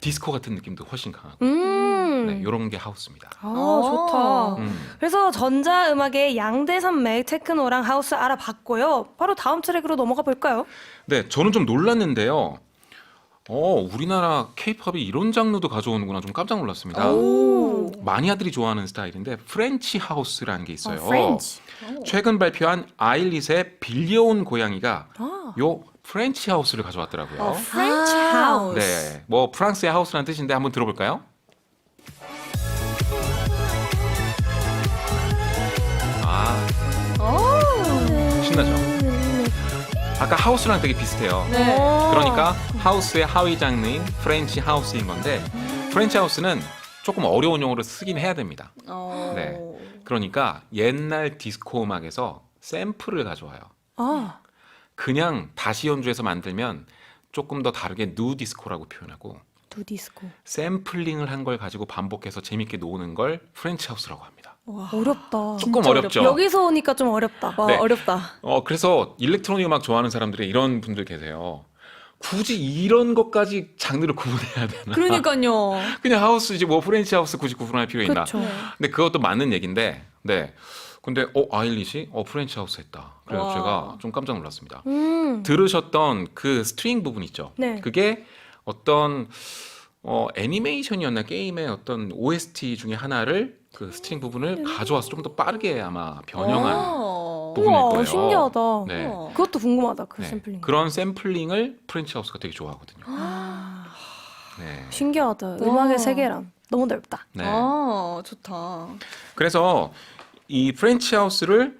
디스코 같은 느낌도 훨씬 강하고. 네, 이런 게 하우스입니다. 좋다. 그래서 전자음악의 양대 산맥 테크노랑 하우스 알아봤고요. 바로 다음 트랙으로 넘어가 볼까요? 네, 저는 좀 놀랐는데요. 우리나라 케이팝이 이런 장르도 가져오는구나 좀 깜짝 놀랐습니다. 마니아들이 좋아하는 스타일인데 프렌치 하우스라는 게 있어요. 프렌치. 최근 발표한 아일릿의 빌려온 고양이가 요 프렌치 하우스를 가져왔더라고요. 프렌치 하우스. 네, 뭐 프랑스의 하우스라는 뜻인데 한번 들어볼까요? 신나죠? 아까 하우스랑 되게 비슷해요. 네. 그러니까 하우스의 하위 장르인 프렌치 하우스인 건데 프렌치 하우스는 조금 어려운 용어를 쓰긴 해야 됩니다. 네. 그러니까 옛날 디스코 음악에서 샘플을 가져와요. 그냥 다시 연주해서 만들면 조금 더 다르게 누 디스코라고 표현하고 누디스코. 샘플링을 한 걸 가지고 반복해서 재밌게 노는 걸 프렌치 하우스라고 합니다. 어렵다. 조금 어렵죠. 여기서 오니까 좀 어렵다. 와, 네. 어렵다. 그래서 일렉트로닉 음악 좋아하는 사람들이 이런 분들 계세요. 굳이 이런 것까지 장르를 구분해야 되나? 그러니까요. 그냥 하우스지 뭐 프렌치 하우스 굳이 구분할 필요 있나? 그렇죠. 근데 그것도 맞는 얘기인데, 네. 근데 아일릿이 프렌치 하우스 했다. 그래서 와. 제가 좀 깜짝 놀랐습니다. 음. 들으셨던 그 스트링 부분 있죠? 네. 그게 어떤 애니메이션이었나 게임의 어떤 OST 중에 하나를 그 스트링 부분을 가져와서 좀 더 빠르게 아마 변형한 부분일 우와, 거예요. 신기하다. 네. 그것도 궁금하다. 그 네. 샘플링. 그런 샘플링을 프렌치 하우스가 되게 좋아하거든요. 네. 신기하다. 음악의 세계란 너무 넓다. 네. 좋다. 그래서 이 프렌치 하우스를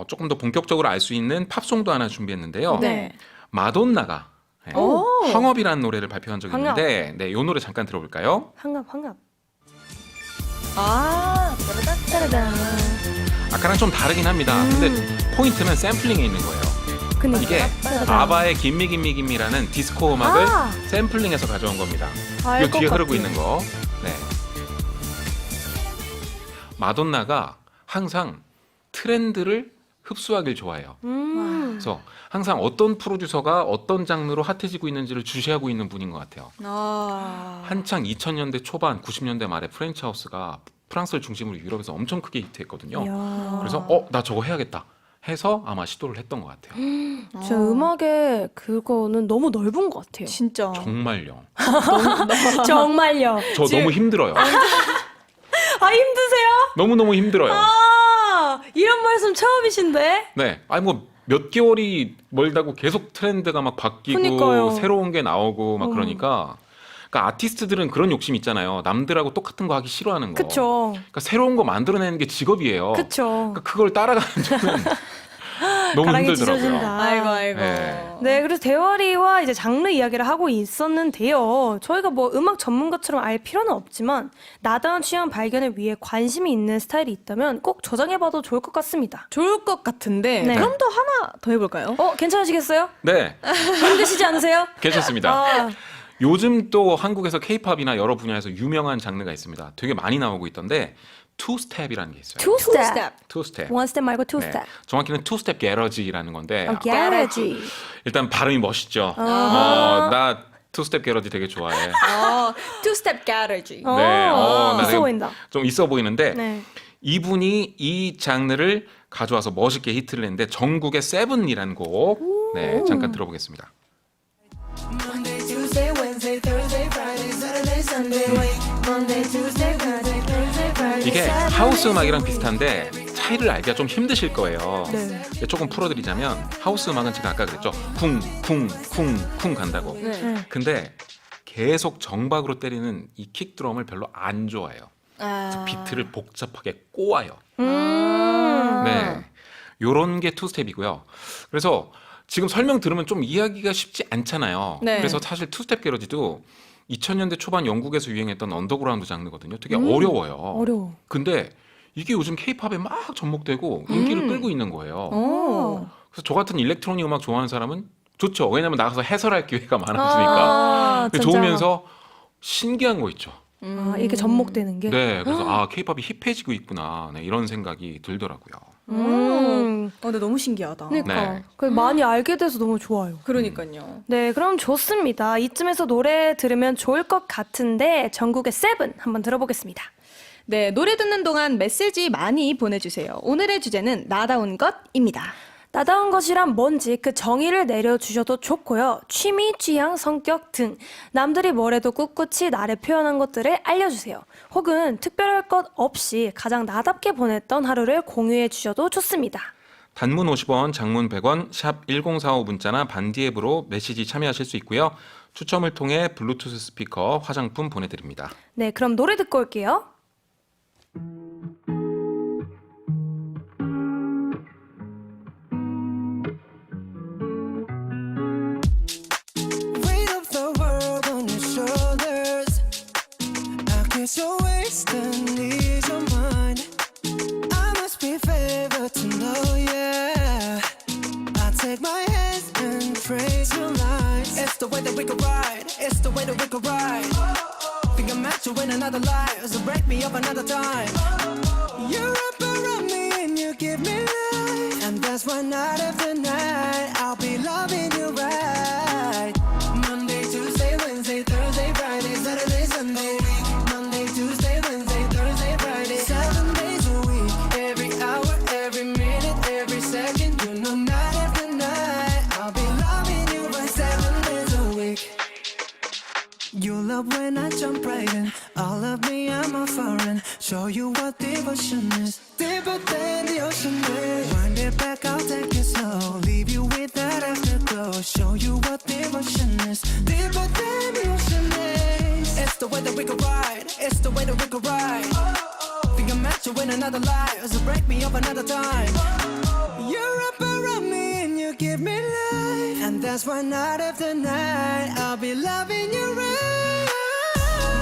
조금 더 본격적으로 알 수 있는 팝송도 하나 준비했는데요. 네. 마돈나가 네, 오. 황업이라는 노래를 발표한 적이 황업. 있는데 네, 이 노래 잠깐 들어볼까요? 환갑. 따라단. 아까랑 좀 다르긴 합니다. 근데 포인트는 샘플링에 있는 거예요. 그니까. 이게 아바의 김미라는 디스코 음악을 샘플링해서 가져온 겁니다. 알 이 것 뒤에 흐르고 같아요. 있는 거. 네. 마돈나가 항상 트렌드를 흡수하길 좋아해요. 그래서 항상 어떤 프로듀서가 어떤 장르로 핫해지고 있는지를 주시하고 있는 분인 것 같아요. 한창 2000년대 초반, 90년대 말에 프렌치 하우스가 프랑스를 중심으로 유럽에서 엄청 크게 히트했거든요. 이야. 그래서 나 저거 해야겠다 해서 아마 시도를 했던 것 같아요. 진짜 음악의 그거는 너무 넓은 것 같아요. 진짜. 정말요. 정말요. 저 너무 힘들어요. 아, 힘드세요? 너무너무 힘들어요. 아, 이런 말씀 처음이신데? 네. 아니 뭐 몇 개월이 멀다고 계속 트렌드가 막 바뀌고 그니까요. 새로운 게 나오고 막 그러니까 아티스트들은 그런 욕심 있잖아요. 남들하고 똑같은 거 하기 싫어하는 거. 그쵸. 그러니까 새로운 거 만들어내는 게 직업이에요. 그쵸. 그러니까 그걸 따라가는 저는 너무 가랑이 힘들더라고요. 찢어진다. 아이고. 네. 네, 그래서 대화리와 이제 장르 이야기를 하고 있었는데요. 저희가 뭐 음악 전문가처럼 알 필요는 없지만 나다운 취향 발견을 위해 관심이 있는 스타일이 있다면 꼭 저장해봐도 좋을 것 같습니다. 좋을 것 같은데 네. 그럼 또 하나 더 해볼까요? 괜찮으시겠어요? 네, 힘드시지 않으세요? 괜찮습니다. 아, 요즘 또 한국에서 K-팝이나 여러 분야에서 유명한 장르가 있습니다. 되게 많이 나오고 있던데 투스텝이라는 게 있어요. 투스텝. 투스텝. 원스텝 말고 투스텝. 정확히는 투스텝 게러지라는 건데 게러지. 일단 발음이 멋있죠. 나 투스텝 게러지 되게 좋아해. 투스텝 가러지. 나 있어 되게 보인다. 좀 있어 보이는데 네. 이분이 이 장르를 가져와서 멋있게 히트를 냈는데 전국의 세븐이라는 곡 잠깐 들어보겠습니다. Monday, Tuesday, Wednesday, Thursday, Friday, Saturday, Sunday. Monday, Tuesday, Wednesday, Thursday, Friday. 이게 하우스 음악이랑 비슷한데 차이를 알기가 좀 힘드실 거예요. 네. 조금 풀어드리자면 하우스 음악은 제가 아까 그랬죠. 쿵쿵쿵쿵 간다고. 네. 근데 계속 정박으로 때리는 이 킥드럼을 별로 안 좋아해요. 그래서 비트를 복잡하게 꼬아요. 네, 요런 게 투스텝이고요. 그래서 지금 설명 들으면 좀 이해하기가 쉽지 않잖아요. 네. 그래서 사실 투스텝 게러지도 2000년대 초반 영국에서 유행했던 언더그라운드 장르거든요. 되게 어려워요. 어려워. 근데 이게 요즘 케이팝에 막 접목되고 인기를 끌고 있는 거예요. 그래서 저 같은 일렉트로닉 음악 좋아하는 사람은 좋죠. 왜냐면 나가서 해설할 기회가 많아지니까. 진짜. 좋으면서 신기한 거 있죠. 이렇게 접목되는 게. 네, 그래서 케이팝이 힙해지고 있구나. 네, 이런 생각이 들더라고요. 근데 너무 신기하다. 그러니까 네. 많이 알게 돼서 너무 좋아요. 그러니까요. 네, 그럼 좋습니다. 이쯤에서 노래 들으면 좋을 것 같은데 전국의 세븐 한번 들어보겠습니다. 네, 노래 듣는 동안 메시지 많이 보내주세요. 오늘의 주제는 나다운 것입니다. 나다운 것이란 뭔지 그 정의를 내려주셔도 좋고요. 취미, 취향, 성격 등 남들이 뭐래도 꿋꿋이 나를 표현한 것들을 알려주세요. 혹은 특별할 것 없이 가장 나답게 보냈던 하루를 공유해 주셔도 좋습니다. 단문 50원, 장문 100원, 샵 1045 문자나 반디 앱으로 메시지 참여하실 수 있고요. 추첨을 통해 블루투스 스피커, 화장품 보내드립니다. 네, 그럼 노래 듣고 올게요. Weight of the world on your shoulders. I guess you're wasting ease your mind. I must be favored to know, yeah. I take my hands and trace your lines. It's the way that we could ride. It's the way that we could ride. Think I'm meant to win another life, so break me up another time. You're up around me and you give me life, and that's why night after night I'll be loving you right. Monday, Tuesday, Wednesday, Thursday, Friday, Saturday, Sunday. Monday, Tuesday, Wednesday, Thursday, Friday, 7 days a week. Every hour, every minute, every second. You know, night after night I'll be loving you right 7 days a week. You love when I jump right in. All of me, I'm a foreign. Show you what devotion is. Deeper than the ocean is. Wind it back, I'll take it slow. Leave you with that afterglow. Show you what devotion is. Deeper than the ocean is. It's the way that we could ride. It's the way that we could ride. Think I'm meant to win another life, so break me up another time. You're up around me and you give me life, and that's why night after night I'll be loving you right.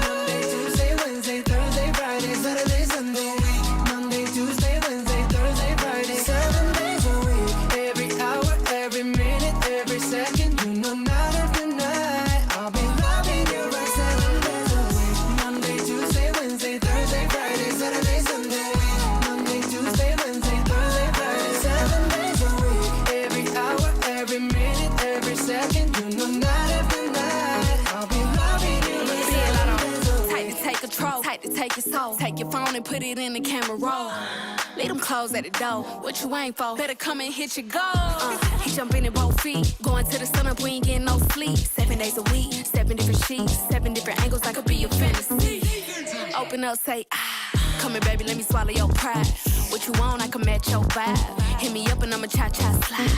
Monday, Tuesday, Wednesday, Thursday, Friday, Saturday, Sunday. Monday, Tuesday, Wednesday, Thursday, Friday, 7 days a week. Every hour, every minute, every second. You know, night after night I'll be loving you right 7 days a week. Monday, Tuesday, Wednesday, Thursday, Friday, Saturday, Sunday. Monday, Tuesday, Wednesday, Thursday, Friday, 7 days a week. Every hour, every minute, every second. You know, night after night I'll be loving you and take your soul. Take your phone and put it in the camera roll. Leave them clothes at the door. What you ain't for? Better come and hit your goal. He jumping in both feet. Going to the sun up, we ain't getting no sleep. 7 days a week, 7 different sheets, 7 different angles. I could be your fantasy. Open up, say ah. Come here, baby, let me swallow your pride. What you want, I can match your vibe. Hit me up and I'ma cha-cha slide.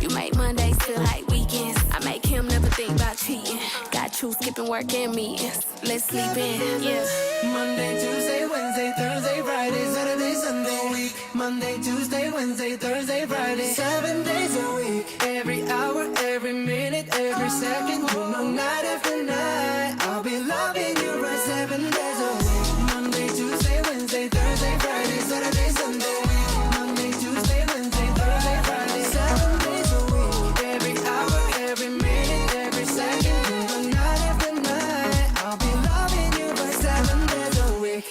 You make Mondays feel like weekends. I make him never think about cheating. Got you skipping work and meetings. Let's sleep in, yeah. Monday, Tuesday, Wednesday, Thursday, Friday, Saturday, Sunday, week. Monday, Tuesday, Wednesday, Thursday, Friday, 7 days a week. Every hour, every minute, every second, you know, night after night, I'll be loving you right 7 days a week. Monday, Tuesday, Wednesday, Thursday, Friday, Saturday, Sunday, week. Monday, Tuesday, Wednesday, Thursday, Friday, 7 days a week. Every hour, every minute, every second, you know, night after night, I'll be loving you right 7 days a week.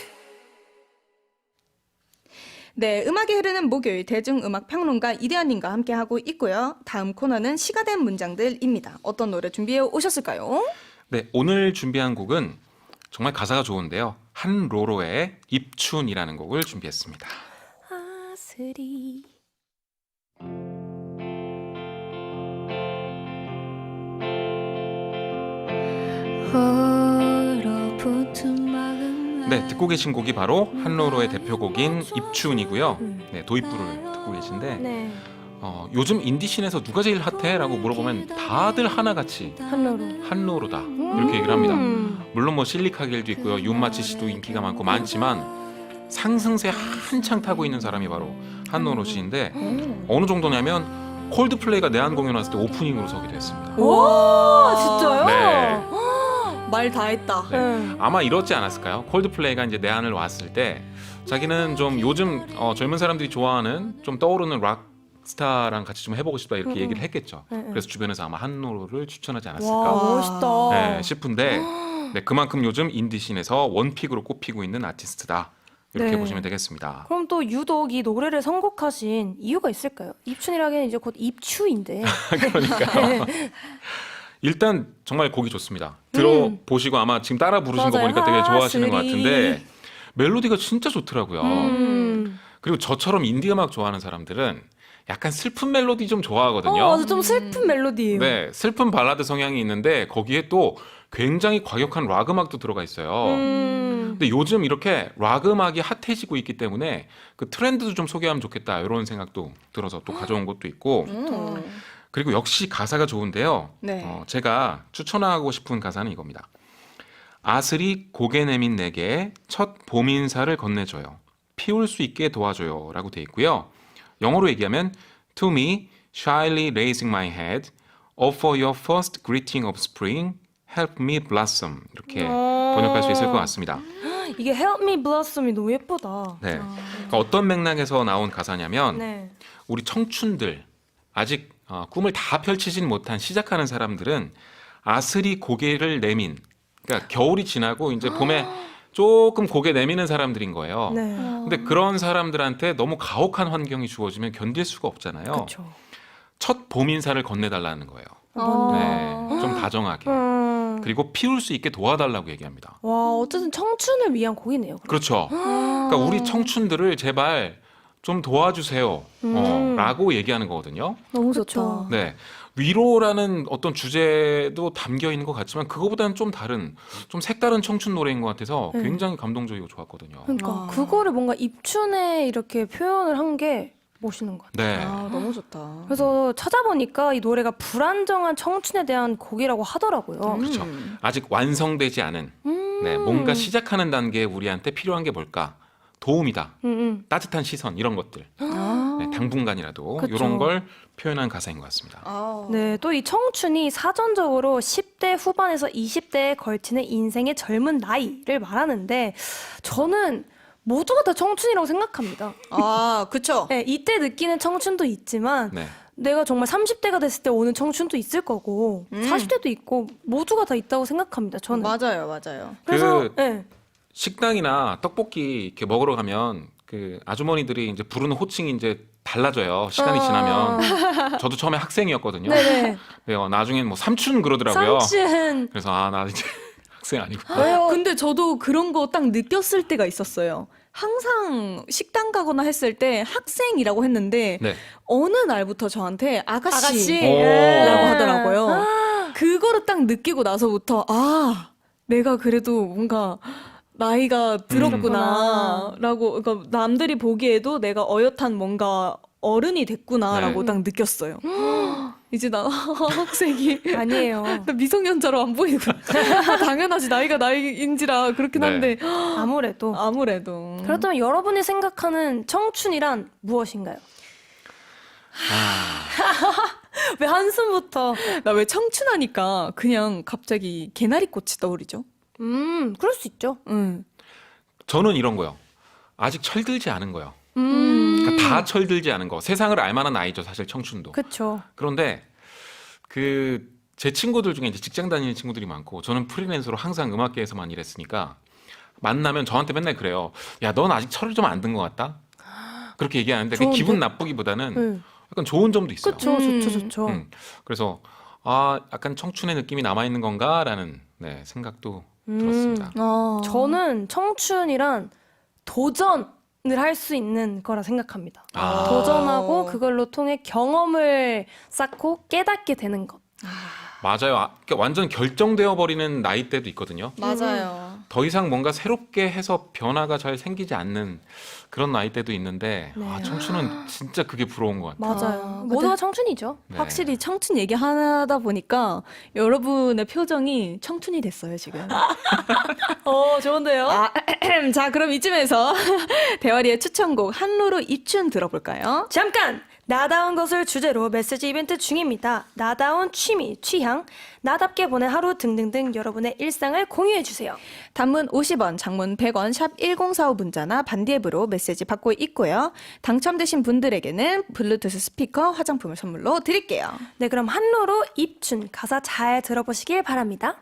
네, 음악이 흐르는 목요일 대중음악 평론가 이대현님과 함께하고 있고요. 다음 코너는 시가 된 문장들입니다. 어떤 노래 준비해 오셨을까요? 네, 오늘 준비한 곡은 정말 가사가 좋은데요. 한로로의 입춘이라는 곡을 준비했습니다. 아스리. 얼어붙은 마음. 네, 듣고 계신 곡이 바로 한로로의 대표곡인 입춘이고요. 네, 도입부를 듣고 계신데 네. 요즘 인디씬에서 누가 제일 핫해? 라고 물어보면 다들 하나같이 한로로. 한로로다 이렇게 얘기를 합니다. 물론 뭐 실리카겔도 있고요. 윤마치 씨도 인기가 많고 많지만 상승세 한창 타고 있는 사람이 바로 한로로 씨인데 어느 정도냐면 콜드플레이가 내한 공연 왔을 때 오프닝으로 서기도 했습니다. 와, 진짜요? 네. 말 다 했다. 네. 아마 이렇지 않았을까요? 콜드플레이가 이제 내한을 왔을 때 자기는 좀 요즘 젊은 사람들이 좋아하는 좀 떠오르는 락 스타랑 같이 좀 해보고 싶다 이렇게 얘기를 했겠죠. 그래서 주변에서 아마 한로로를 추천하지 않았을까 와, 멋있다. 네, 싶은데 네, 그만큼 요즘 인디씬에서 원픽으로 꼽히고 있는 아티스트다 이렇게 네. 보시면 되겠습니다. 그럼 또 유독 이 노래를 선곡하신 이유가 있을까요? 입춘이라기엔 이제 곧 입추인데. 그러니까요. 일단 정말 곡이 좋습니다. 들어보시고 아마 지금 따라 부르신 거 맞아요. 보니까 되게 좋아하시는 것 하스리. 같은데 멜로디가 진짜 좋더라고요. 그리고 저처럼 인디 음악 좋아하는 사람들은 약간 슬픈 멜로디 좀 좋아하거든요. 맞아, 좀 슬픈 멜로디예요. 네, 슬픈 발라드 성향이 있는데 거기에 또 굉장히 과격한 락 음악도 들어가 있어요. 근데 요즘 이렇게 락 음악이 핫해지고 있기 때문에 그 트렌드도 좀 소개하면 좋겠다 이런 생각도 들어서 또 가져온 것도 있고 그리고 역시 가사가 좋은데요. 네. 제가 추천하고 싶은 가사는 이겁니다. 아슬이 고개 내민 내게 첫 봄 인사를 건네줘요. 피울 수 있게 도와줘요 라고 돼 있고요. 영어로 얘기하면 To me, shyly raising my head, offer your first greeting of spring, help me blossom 이렇게 번역할 수 있을 것 같습니다. 이게 Help Me Blossom이 너무 예쁘다. 네. 그러니까 어떤 맥락에서 나온 가사냐면 네. 우리 청춘들 아직 꿈을 다 펼치진 못한 시작하는 사람들은 아슬이 고개를 내민 그러니까 겨울이 지나고 이제 봄에 조금 고개 내미는 사람들인 거예요. 네. 근데 그런 사람들한테 너무 가혹한 환경이 주어지면 견딜 수가 없잖아요. 그렇죠. 첫 봄 인사를 건네달라는 거예요. 네, 좀 다정하게. 그리고 피울 수 있게 도와달라고 얘기합니다. 와, 어쨌든 청춘을 위한 곡이네요. 그렇죠. 그러니까 우리 청춘들을 제발 좀 도와주세요. 라고 얘기하는 거거든요. 너무 좋다. 네. 위로라는 어떤 주제도 담겨 있는 것 같지만 그거보다는 좀 다른, 좀 색다른 청춘 노래인 것 같아서 네. 굉장히 감동적이고 좋았거든요. 그러니까 그거를 뭔가 입춘에 이렇게 표현을 한 게 멋있는 것 같아요. 네. 아, 너무 좋다. 그래서 찾아보니까 이 노래가 불안정한 청춘에 대한 곡이라고 하더라고요. 그렇죠. 아직 완성되지 않은, 네, 뭔가 시작하는 단계에 우리한테 필요한 게 뭘까? 도움이다. 따뜻한 시선 이런 것들. 네, 당분간이라도 그쵸. 이런 걸 표현한 가사인 것 같습니다. 네, 또 이 청춘이 사전적으로 10대 후반에서 20대에 걸치는 인생의 젊은 나이를 말하는데 저는 모두가 다 청춘이라고 생각합니다. 아, 그쵸. 네, 이때 느끼는 청춘도 있지만 네. 내가 정말 30대가 됐을 때 오는 청춘도 있을 거고 40대도 있고 모두가 다 있다고 생각합니다. 저는. 맞아요, 맞아요. 그래서 그 네. 식당이나 떡볶이 이렇게 먹으러 가면 그 아주머니들이 이제 부르는 호칭이 이제 달라져요. 시간이 지나면. 저도 처음에 학생이었거든요. 네네. 네, 나중엔 뭐 삼춘 그러더라고요. 삼촌. 그래서 나 이제 학생 아니고. 근데 저도 그런 거 딱 느꼈을 때가 있었어요. 항상 식당 가거나 했을 때 학생이라고 했는데 네. 어느 날부터 저한테 아가씨라고 예. 하더라고요. 그거를 딱 느끼고 나서부터 아, 내가 그래도 뭔가 나이가 들었구나라고, 그러니까 남들이 보기에도 내가 어엿한 뭔가 어른이 됐구나라고 네. 딱 느꼈어요. 이제 나 학생이 아니에요. 나 미성년자로 안 보이고 당연하지 나이가 나이인지라 그렇긴 네. 한데 아무래도. 아무래도 그렇다면 여러분이 생각하는 청춘이란 무엇인가요? 왜 한숨부터? 나 왜 청춘하니까 그냥 갑자기 개나리꽃이 떠오르죠? 그럴 수 있죠. 응. 저는 이런 거요. 아직 철들지 않은 거요. 그러니까 다 철들지 않은 거. 세상을 알만한 나이죠, 사실 청춘도. 그쵸. 그런데 그 제 친구들 중에 이제 직장 다니는 친구들이 많고 저는 프리랜서로 항상 음악계에서만 일했으니까 만나면 저한테 맨날 그래요. 야, 넌 아직 철을 좀 안 든 것 같다. 그렇게 얘기하는데 그게 좋은데? 기분 나쁘기보다는 네. 약간 좋은 점도 있어요. 그쵸, 좋죠. 그래서 아, 약간 청춘의 느낌이 남아 있는 건가라는 네, 생각도 들었습니다. 저는 청춘이란 도전을 할 수 있는 거라 생각합니다. 아. 도전하고 그걸로 통해 경험을 쌓고 깨닫게 되는 것. 맞아요. 그러니까 완전 결정되어 버리는 나이대도 있거든요. 맞아요. 더 이상 뭔가 새롭게 해서 변화가 잘 생기지 않는 그런 나이대도 있는데 네. 아, 청춘은 진짜 그게 부러운 것 같아요. 맞아요. 모두가 청춘이죠. 네. 확실히 청춘 얘기하다 보니까 여러분의 표정이 청춘이 됐어요, 지금. 좋은데요? 자, 그럼 이쯤에서 대화리의 추천곡 한로로 입춘 들어볼까요? 잠깐! 나다운 것을 주제로 메시지 이벤트 중입니다. 나다운 취미, 취향, 나답게 보낸 하루 등등등 여러분의 일상을 공유해주세요. 단문 50원, 장문 100원, 샵 1045 문자나 반디앱으로 메시지 받고 있고요. 당첨되신 분들에게는 블루투스 스피커, 화장품을 선물로 드릴게요. 네, 그럼 한로로 입춘 가사 잘 들어보시길 바랍니다.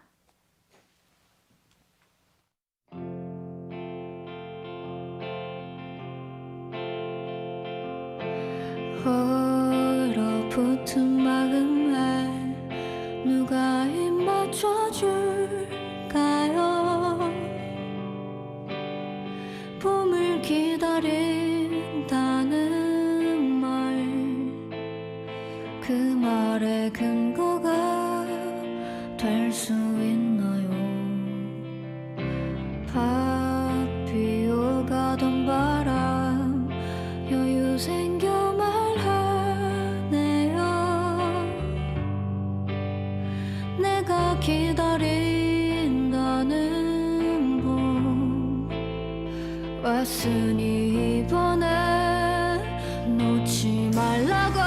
얼어붙은 마음에 누가 힘 맞춰줄까요? 봄을 기다린다는 말, 그 말의 근거가 될 수 있나요? 밭 피어가던 바람 여유 생겨 말하네요. 내가 기다린다는 봄 왔으니 이번에 놓지 말라고.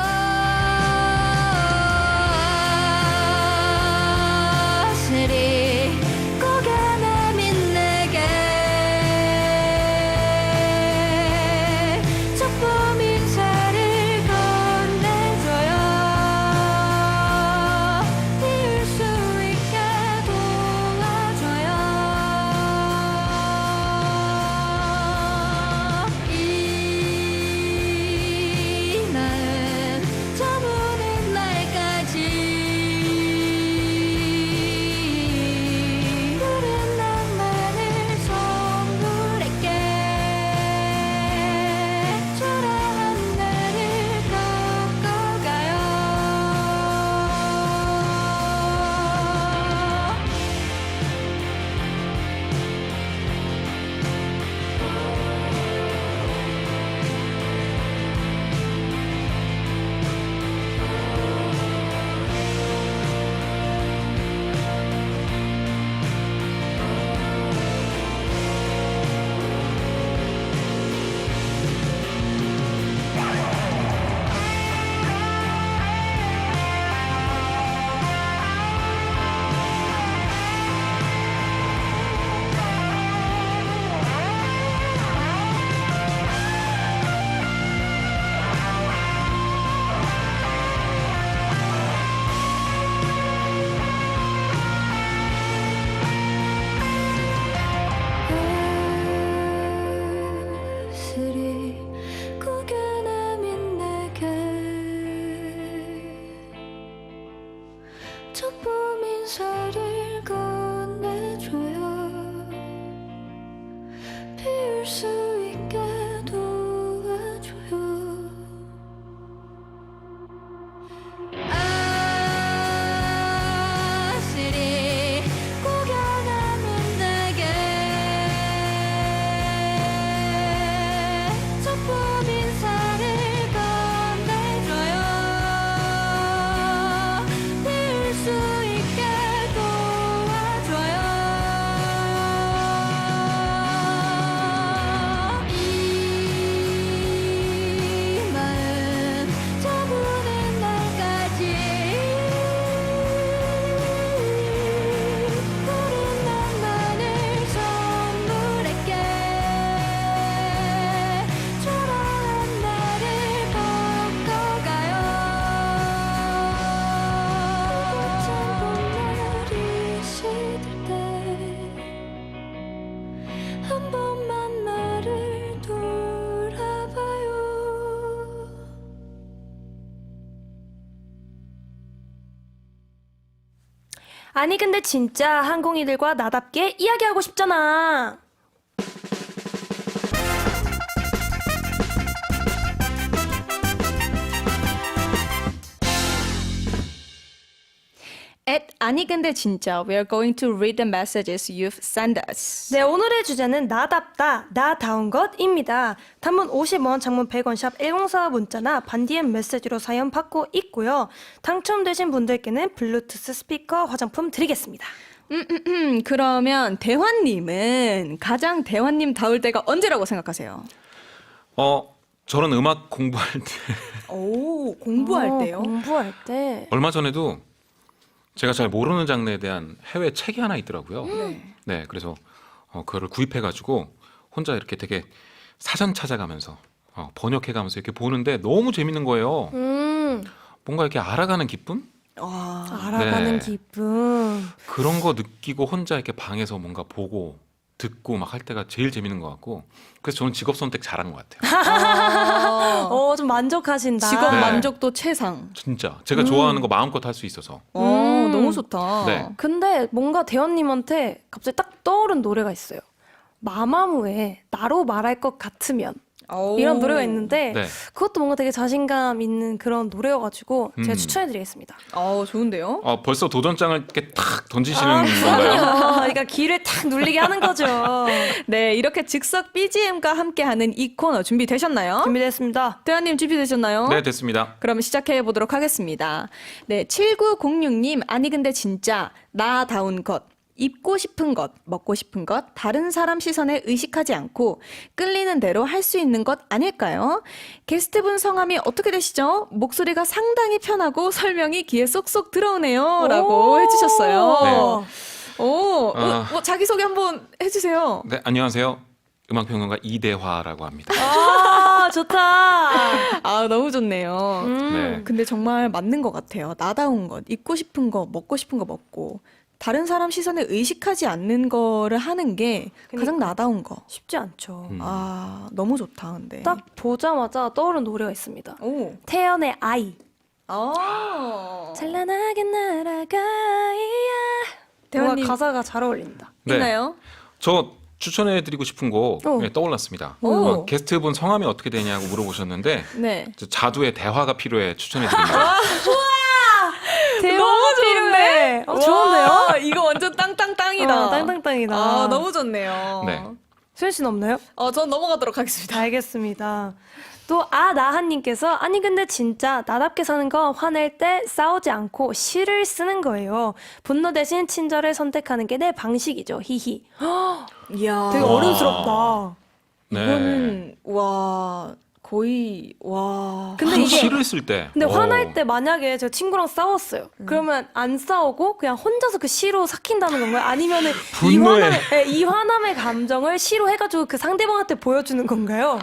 세리 고개 내민 내게 첫봄 인사를 건네줘요. 피울 수 있게 도와줘요. 수 있게 도와줘요. 아시리 구경하면 되게 첫번 인사를 건네줘요. 될 수 있게 도와줘요. 이 마음 저부는 날까지 푸른 나만을 선물할게. 초라한 나를 걷어가요. 꽃은 봄날이 시들 때 한 번만 나를 돌아봐요. 아니 근데 진짜 항공이들과 나답게 이야기하고 싶잖아. 아니 근데 진짜 we're going to read the messages you've sent us. 네, 오늘의 주제는 나답다, 나다운 것입니다. 단문 50원, 장문 100원, 샵 1045 문자나 반디엠 메시지로 사연 받고 있고요. 당첨되신 분들께는 블루투스 스피커 화장품 드리겠습니다. 그러면 대환님은 가장 대환님 다울 때가 언제라고 생각하세요? 저는 음악 공부할 때 오, 공부할 때요? 공부할 때. 얼마 전에도 제가 잘 모르는 장르에 대한 해외 책이 하나 있더라고요. 네, 그래서 그거를 구입해가지고 혼자 이렇게 되게 사전 찾아가면서 번역해가면서 이렇게 보는데 너무 재밌는 거예요. 뭔가 이렇게 알아가는 기쁨? 알아가는 네. 기쁨. 그런 거 느끼고 혼자 이렇게 방에서 뭔가 보고 듣고 막 할 때가 제일 재밌는 것 같고, 그래서 저는 직업 선택 잘한 것 같아요. 좀 만족하신다. 직업 네. 만족도 최상. 진짜 제가 좋아하는 거 마음껏 할 수 있어서. 너무 좋다. 네. 근데 뭔가 대현님한테 갑자기 딱 떠오른 노래가 있어요. 마마무의 나로 말할 것 같으면. 이런 노래가 있는데 네. 그것도 뭔가 되게 자신감 있는 그런 노래여가지고 제가 추천해드리겠습니다. 좋은데요? 벌써 도전장을 이렇게 탁 던지시는 건가요? 그러니까 귀를 탁 눌리게 하는 거죠. 네, 이렇게 즉석 BGM과 함께하는 이 코너 준비되셨나요? 준비됐습니다. 대환님 준비되셨나요? 네, 됐습니다. 그럼 시작해 보도록 하겠습니다. 네, 7906님, 아니 근데 진짜 나다운 것. 입고 싶은 것, 먹고 싶은 것, 다른 사람 시선에 의식하지 않고 끌리는 대로 할 수 있는 것 아닐까요? 게스트분 성함이 어떻게 되시죠? 목소리가 상당히 편하고 설명이 귀에 쏙쏙 들어오네요. 라고 해주셨어요. 자기소개 한번 해주세요. 네, 안녕하세요. 음악평론가 이대화라고 합니다. 좋다. 너무 좋네요. 네. 근데 정말 맞는 것 같아요. 나다운 것, 입고 싶은 거, 먹고 싶은 거 먹고 다른 사람 시선에 의식하지 않는 거를 하는 게 가장 나다운 거. 쉽지 않죠. 너무 좋다. 근데 딱 보자마자 떠오른 노래가 있습니다. 오. 태연의 아이. 찬란하게 날아가야. 대환님. 뭔가 가사가 잘 어울린다. 네. 있나요? 저 추천해드리고 싶은 곡 네, 떠올랐습니다. 오. 게스트분 성함이 어떻게 되냐고 물어보셨는데 네. 저 자두의 대화가 필요해 추천해드립니다. 너무 필요해. 좋은데요? 이거 완전 땅땅땅이다. 땅땅땅이다. 너무 좋네요. 네. 수현 씨는 없나요? 전 넘어가도록 하겠습니다. 알겠습니다. 또 나하님께서 아니 근데 진짜 나답게 사는 건 화낼 때 싸우지 않고 시를 쓰는 거예요. 분노 대신 친절을 선택하는 게 내 방식이죠. 히히. 이야. 되게 어른스럽다. 네. 이거는 거의 근데 이게 시를 쓸 때. 근데 화날 때 만약에 제 친구랑 싸웠어요. 그러면 안 싸우고 그냥 혼자서 그 시로 삭힌다는 건가요? 아니면은 이 화남의 감정을 시로 해가지고 그 상대방한테 보여주는 건가요?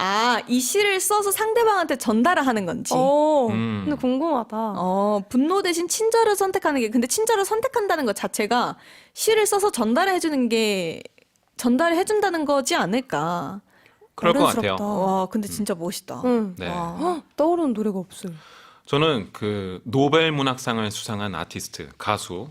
이 시를 써서 상대방한테 전달을 하는 건지. 근데 궁금하다. 분노 대신 친절을 선택하는 게, 근데 친절을 선택한다는 것 자체가 시를 써서 전달을 해준다는 거지 않을까. 그럴 것 어른스럽다. 같아요. 와, 근데 진짜 멋있다. 응. 네. 떠오르는 노래가 없어요. 저는 그 노벨 문학상을 수상한 아티스트, 가수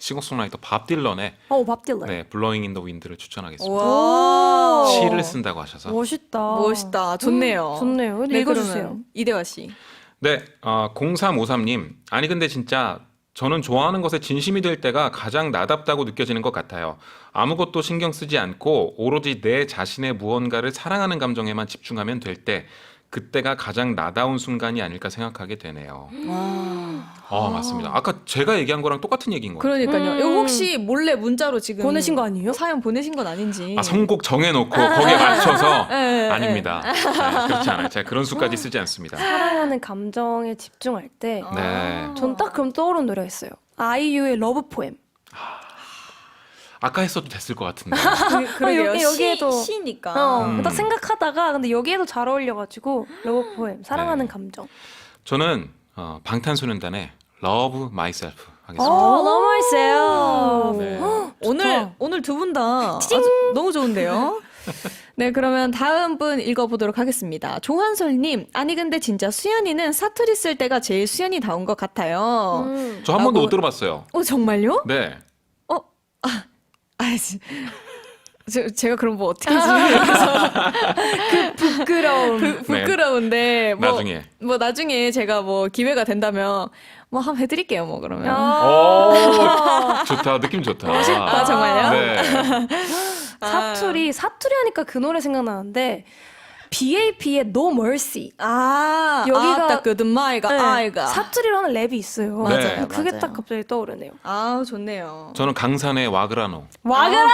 싱어송라이터 밥 딜런의 밥 딜런. 네, 블로잉 인 더 윈드를 추천하겠습니다. 와. 시를 쓴다고 하셔서. 멋있다. 멋있다. 좋네요. 좋네요. 네, 읽어주세요. 그러면 이대화 씨. 네, 0353님. 아니 근데 진짜 저는 좋아하는 것에 진심이 될 때가 가장 나답다고 느껴지는 것 같아요. 아무것도 신경 쓰지 않고 오로지 내 자신의 무언가를 사랑하는 감정에만 집중하면 될 때, 그때가 가장 나다운 순간이 아닐까 생각하게 되네요. 맞습니다. 아까 제가 얘기한 거랑 똑같은 얘기인 거예요. 그러니까요. 이거 혹시 몰래 문자로 지금 보내신 거 아니에요? 사연 보내신 건 아닌지. 선곡 정해놓고 거기에 맞춰서 네, 아닙니다. 네, 그렇지 않아요. 제가 그런 수까지 쓰지 않습니다. 사랑하는 감정에 집중할 때 네. 전 딱 그럼 떠오르는 노래가 있어요. 아이유의 러브 포엠. 아까 했어도 됐을 것 같은데. 그러게요. 여기에도 시니까. 음. 딱 생각하다가 근데 여기에도 잘 어울려가지고 러브 포엠 사랑하는 네. 감정. 저는 방탄소년단의 Love Myself 하겠습니다. 너무 있어요. 네. 오늘 두 분 다 너무 좋은데요. 네, 그러면 다음 분 읽어보도록 하겠습니다. 조한솔님, 아니 근데 진짜 수연이는 사투리 쓸 때가 제일 수연이다운 것 같아요. 저 한 번도 라고- 못 들어봤어요. 정말요? 네. 제가 그럼 뭐 어떻게 해서 부끄러움. 부끄러운데 뭐, 나중에. 뭐 나중에 제가 뭐 기회가 된다면 뭐 한번 해드릴게요. 뭐 그러면. 오, 좋다. 느낌 좋다. 아, 정말요? 네. 사투리 하니까 그 노래 생각나는데 BAP의 No Mercy. 여기가- 딱 그 듣마이가 네, 아이가. 사투리로 하는 랩이 있어요. 맞아요, 그게 맞아요. 딱 갑자기 떠오르네요. 좋네요. 저는 강산의 와그라노. 와그라마.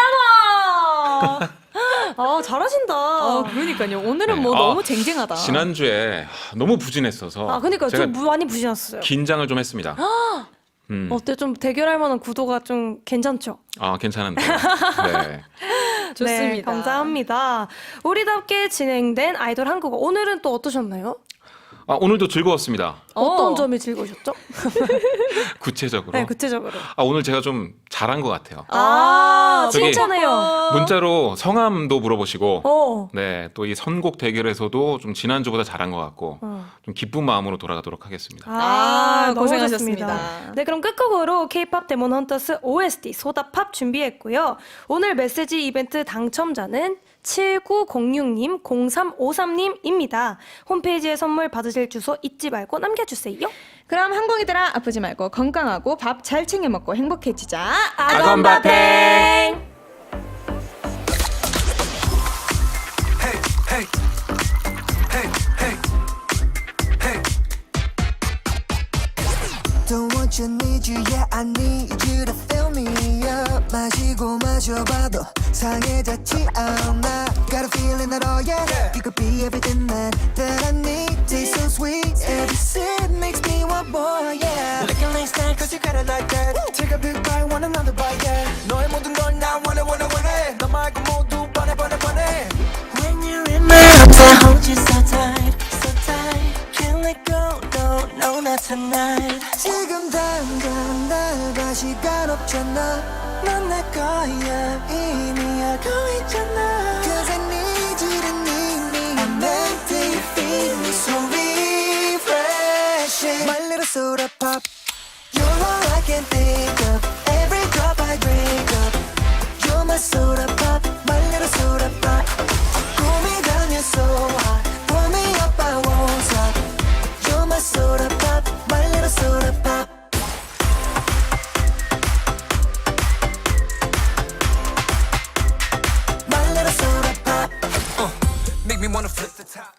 잘하신다. 그러니까요. 오늘은 네. 뭐 너무 쟁쟁하다. 지난주에 너무 부진했어서 그러니까 제가 좀 많이 부신났어요. 긴장을 좀 했습니다. 어때? 좀 대결할 만한 구도가 좀 괜찮죠? 괜찮은데. 네. 좋습니다. 네, 감사합니다. 우리답게 진행된 아이돌 한국어. 오늘은 또 어떠셨나요? 오늘도 즐거웠습니다. 어떤 점이 즐거우셨죠? 구체적으로. 네, 구체적으로. 오늘 제가 좀 잘한 것 같아요. 저기- 칭찬해요. 문자로 성함도 물어보시고, 네. 또 이 선곡 대결에서도 좀 지난주보다 잘한 것 같고, 좀 기쁜 마음으로 돌아가도록 하겠습니다. 너무 고생하셨습니다. 좋습니다. 네, 그럼 끝곡으로 K-pop 데몬 헌터스 OST 소다팝 준비했고요. 오늘 메시지 이벤트 당첨자는 7906님, 0353님입니다. 홈페이지에 선물 받으실 주소 잊지 말고 남겨주세요. 그럼 한국이들아 아프지 말고 건강하고 밥 잘 챙겨 먹고 행복해지자. 아건바탱! Don't want you, need you, yeah I need you to fill me up 마시고 마셔봐도 상해졌지 않아 Got a feeling that oh yeah You could be everything that I need Taste so sweet Every sip makes me want more yeah Looking like style cause you got it like that Take a big bite, want another bite yeah 너의 모든 걸 나 원해 너 말고 모두 뻔해 When you're in my arms I hold you so tight Can't let go, no, not tonight 지금 당장 날 봐 시간 없잖아 넌 내 거야 이미 알고 있잖아 Cause I need you to need me I'm meant to feed me so refreshing My little soda pop You're all I can think of Every drop I drink up You're my soda pop My little soda pop Cool me down, you're so hot Pull me up, I won't stop You're my soda pop My little soda pop My little soda pop Make me wanna flip the top